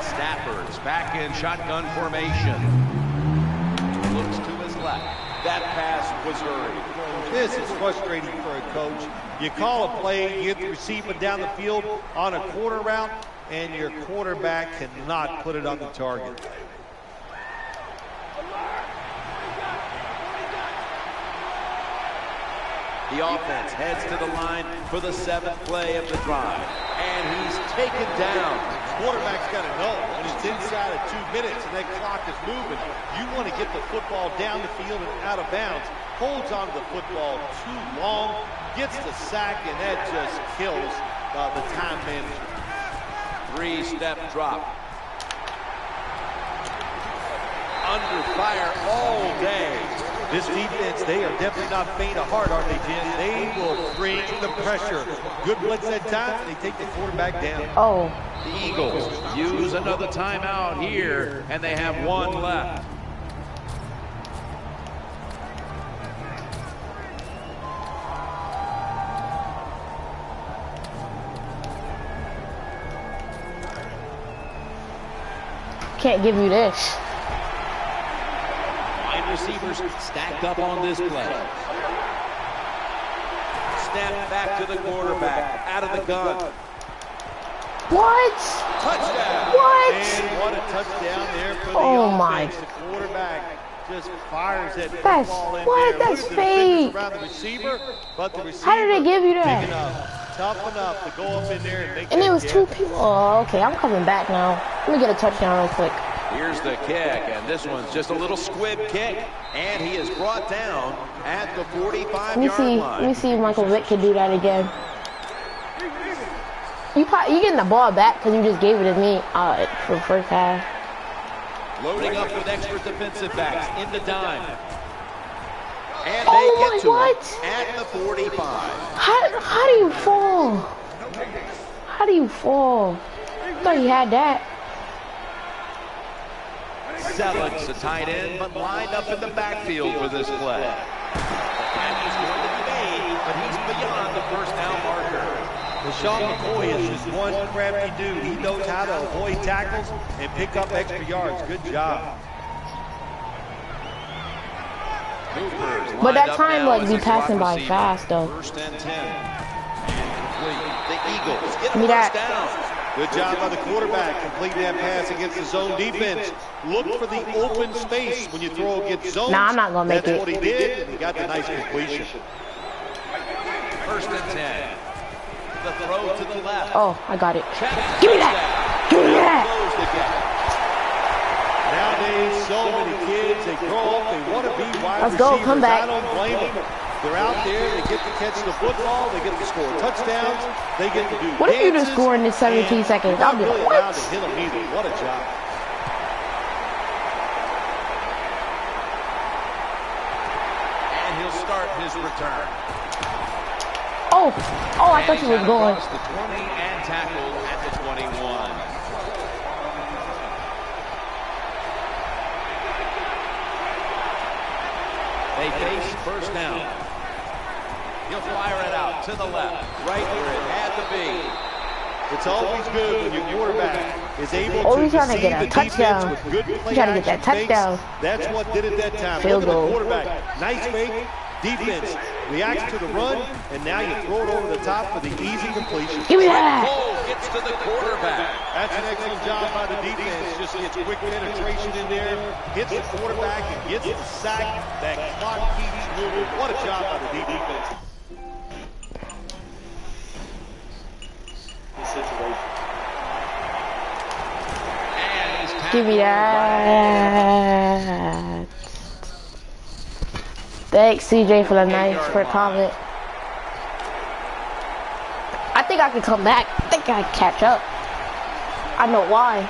Stafford's back in shotgun formation. Looks to his left. That pass was hurried. This is frustrating for a coach. You call a play, you get the receiver down the field on a quarter route, and your quarterback cannot put it on the target. The offense heads to the line for the 7th play of the drive. And he's taken down. Quarterback's got to know when it's inside of 2 minutes and that clock is moving, you want to get the football down the field and out of bounds. Holds on to the football too long, gets the sack, and that just kills the time management. 3-step drop. Under fire all day. This defense, they are definitely not faint of heart, are they, Jim? They will bring the pressure. Good blitz that time, they take the quarterback down. Oh. The Eagles use another timeout here, and they have 1 left. Can't give you this. Wide receivers stacked up on this play. Snap back to the quarterback. Out of the gun. What? Touchdown. What? And what a touchdown there for the Oh offense. my. The quarterback just fires that That's- football in what? there. That's Look at the fingers fake. around the receiver, but the receiver How did they give you that? big enough, tough enough to go up in there and make And that it was catch. 2 people. Oh, okay. I'm coming back now. Let me get a touchdown real quick. Here's the kick, and this one's just a little squib kick, and he is brought down at the 45-yard line. Let me see if Michael Vick can do that again. You getting the ball back because you just gave it to me for the first half. Loading up with extra defensive backs in the dime. And Oh they my, get to what? him at the 45. How do you fall? How do you fall? I thought he had that. Zelik's a tight end, but lined up in the backfield for this play. The catch is going to be made, but he's beyond the first down marker. LaShawn McCoy is just one crafty dude. He knows how to avoid tackles and pick up extra yards. Good job. Coopers But that lined up time now like as be a slot passing by receiver. fast though. First and 10. The Eagles get Give me a that. first down. Good job by the quarterback completing that pass against the zone defense. Look for the open space when you throw against zones. Nah, I'm not gonna make That's it. what he did, and he got the nice completion. First and 10. The throw to the left. Oh, I got it. Give me that. Give me that. Close the gap. Nowadays, so many kids, they grow up, they want to be wide Let's go, receivers. come back. I don't blame them. They're out there, they get to catch the football, they get to score touchdowns, they get to do What if you just dances, score in this 17 and seconds? you're I'll not be really like, allowed what? to hit them either. What a job. And he'll start his return. Oh, I thought you was going. Across the 20 and tackled at the 21. They face first down. He'll fire it out to the left, right where it had to be. It's always good when your quarterback is able Oh, to he's trying to deceive get a the touchdown. defense with good He's play trying to get that action fakes. touchdown. That's what did it that time. Field Look at goal. the quarterback. Nice fake. Defense reacts to the run, and now you throw it over the top for the easy completion. Give me that. Cole gets to the quarterback. That's an excellent job by the defense. Just gets quick penetration in there, hits the quarterback, and gets the sack. That clock keeps moving. What a job by the defense. Give me that. Thanks, CJ, for the nice first comment. I think I can come back. I think I can catch up. I know why.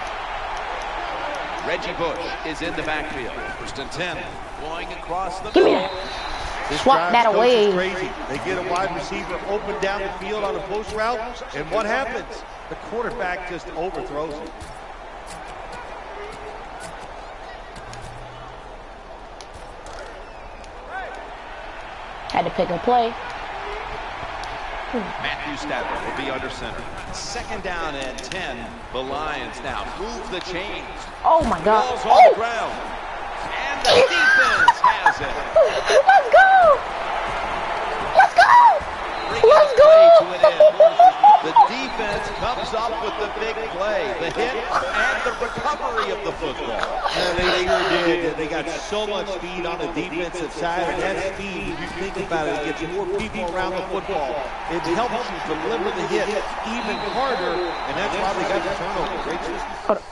Reggie Bush is in the backfield. First and 10. Going across the Give me middle. that. This Swap drive that coach away. is crazy. They get a wide receiver open down the field on a post route, and what happens? The quarterback just overthrows it. Had to pick a play. Matthew Stafford will be under center. Second down and 10. The Lions now move the chains. Oh my God. Ball's on the Oh, ground. And the defense has it. let's go. Let's go. Bringing Let's the play to an go. end. The defense comes up with the big play, the hit, and the recovery of the football. Yeah, they sure did. They got so much speed on the defensive side, and that speed, when you think about it, it gets more people around the football. It helps you deliver the hit even harder, and that's why they got the turnover. Great system. Hold on.